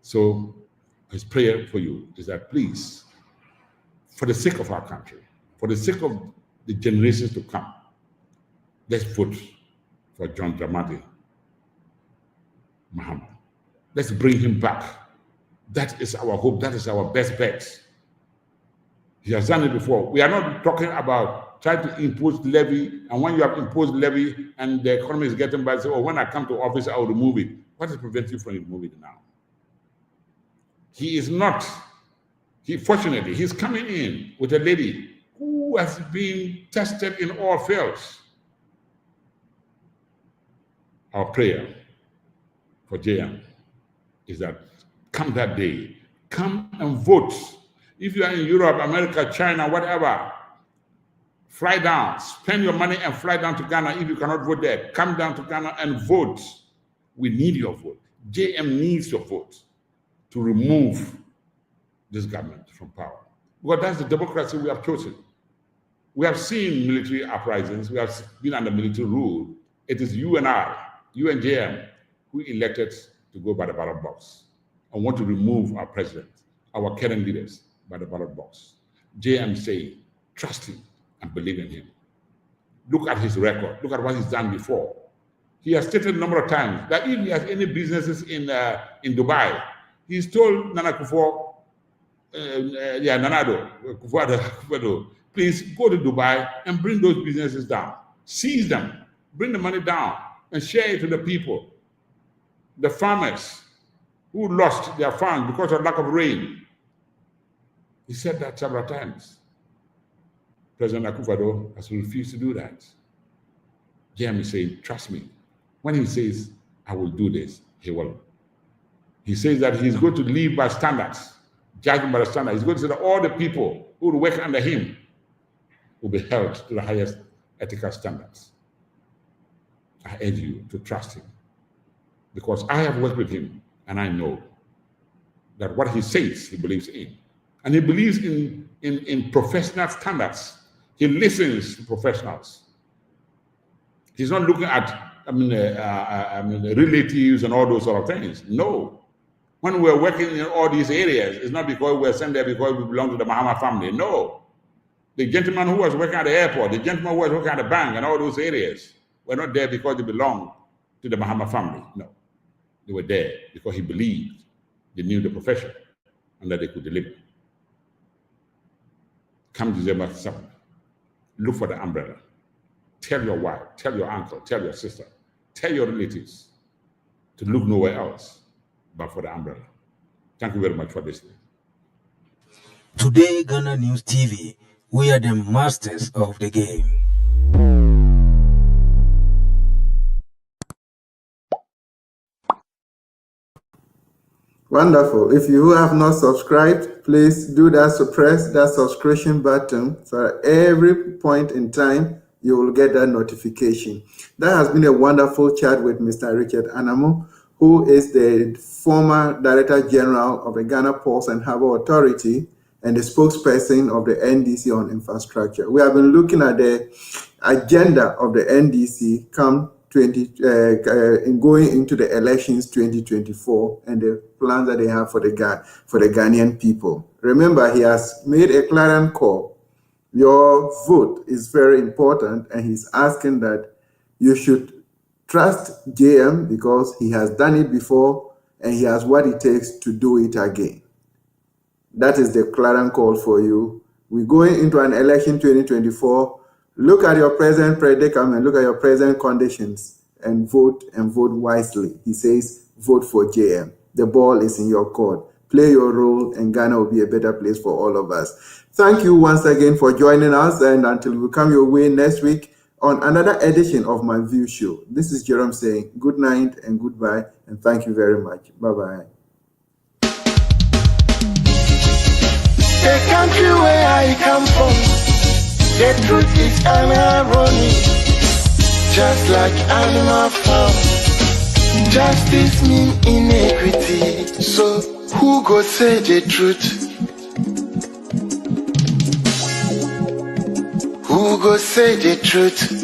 So his prayer for you is that please, for the sake of our country, for the sake of the generations to come, let's vote for John Dramani Mahama. Let's bring him back. That is our hope. That is our best bet. He has done it before. We are not talking about trying to impose levy, and when you have imposed levy and the economy is getting bad, say, oh, when I come to office, I will remove it. What is preventing you from removing it now? He is not. Fortunately, he's coming in with a lady who has been tested in all fields. Our prayer for JM is that come that day, come and vote. If you are in Europe, America, China, whatever, fly down, spend your money and fly down to Ghana. If you cannot vote there, come down to Ghana and vote. We need your vote. JM needs your vote to remove this government from power. Because that's the democracy we have chosen. We have seen military uprisings. We have been under military rule. It is you and I, you and JM, who elected to go by the ballot box and want to remove our president, our current leaders, by the ballot box. JM say, trust him and believe in him. Look at his record. Look at what he's done before. He has stated a number of times that if he has any businesses in Dubai, he's told Nana Kufuor, please go to Dubai and bring those businesses down. Seize them. Bring the money down and share it to the people. The farmers who lost their farms because of lack of rain. He said that several times. President Akufo-Addo has refused to do that. JM is saying, trust me. When he says, I will do this, he will. He says that he's going to live by standards, judging by the standards. He's going to say that all the people who will work under him will be held to the highest ethical standards. I urge you to trust him, because I have worked with him and I know that what he says, he believes in. And he believes in professional standards. He listens to professionals. He's not looking at relatives and all those sort of things. No. When we're working in all these areas, it's not because we're sent there because we belong to the Mahama family. No. The gentleman who was working at the airport, the gentleman who was working at the bank and all those areas were not there because they belonged to the Mahama family. No. They were there because he believed they knew the profession and that they could deliver. Come December 7th, look for the umbrella. Tell your wife, tell your uncle, tell your sister, tell your relatives to look nowhere else but for the umbrella. Thank you very much for listening. Today, Ghana News TV, we are the masters of the game. Wonderful. If you have not subscribed, please do that. So press that subscription button so at every point in time you will get that notification. That has been a wonderful chat with Mr. Richard Anamoo, who is the former Director General of the Ghana Ports and Harbour Authority and the spokesperson of the NDC on infrastructure. We have been looking at the agenda of the NDC in going into the elections 2024 and the plans that they have for the Ghanaian people. Remember, he has made a clarion call. Your vote is very important, and he's asking that you should trust JM because he has done it before and he has what it takes to do it again. That is the clarion call for you We're going into an election 2024. Look at your present predicament, look at your present conditions, and vote wisely. He says, vote for JM. The ball is in your court. Play your role, and Ghana will be a better place for all of us. Thank you once again for joining us, and until we come your way next week on another edition of MyView Show. This is Jerome saying good night and goodbye, and thank you very much. Bye-bye. The country where I come from, the truth is irony. Just like animal farm, justice mean inequity. So who go say the truth? Who go say the truth?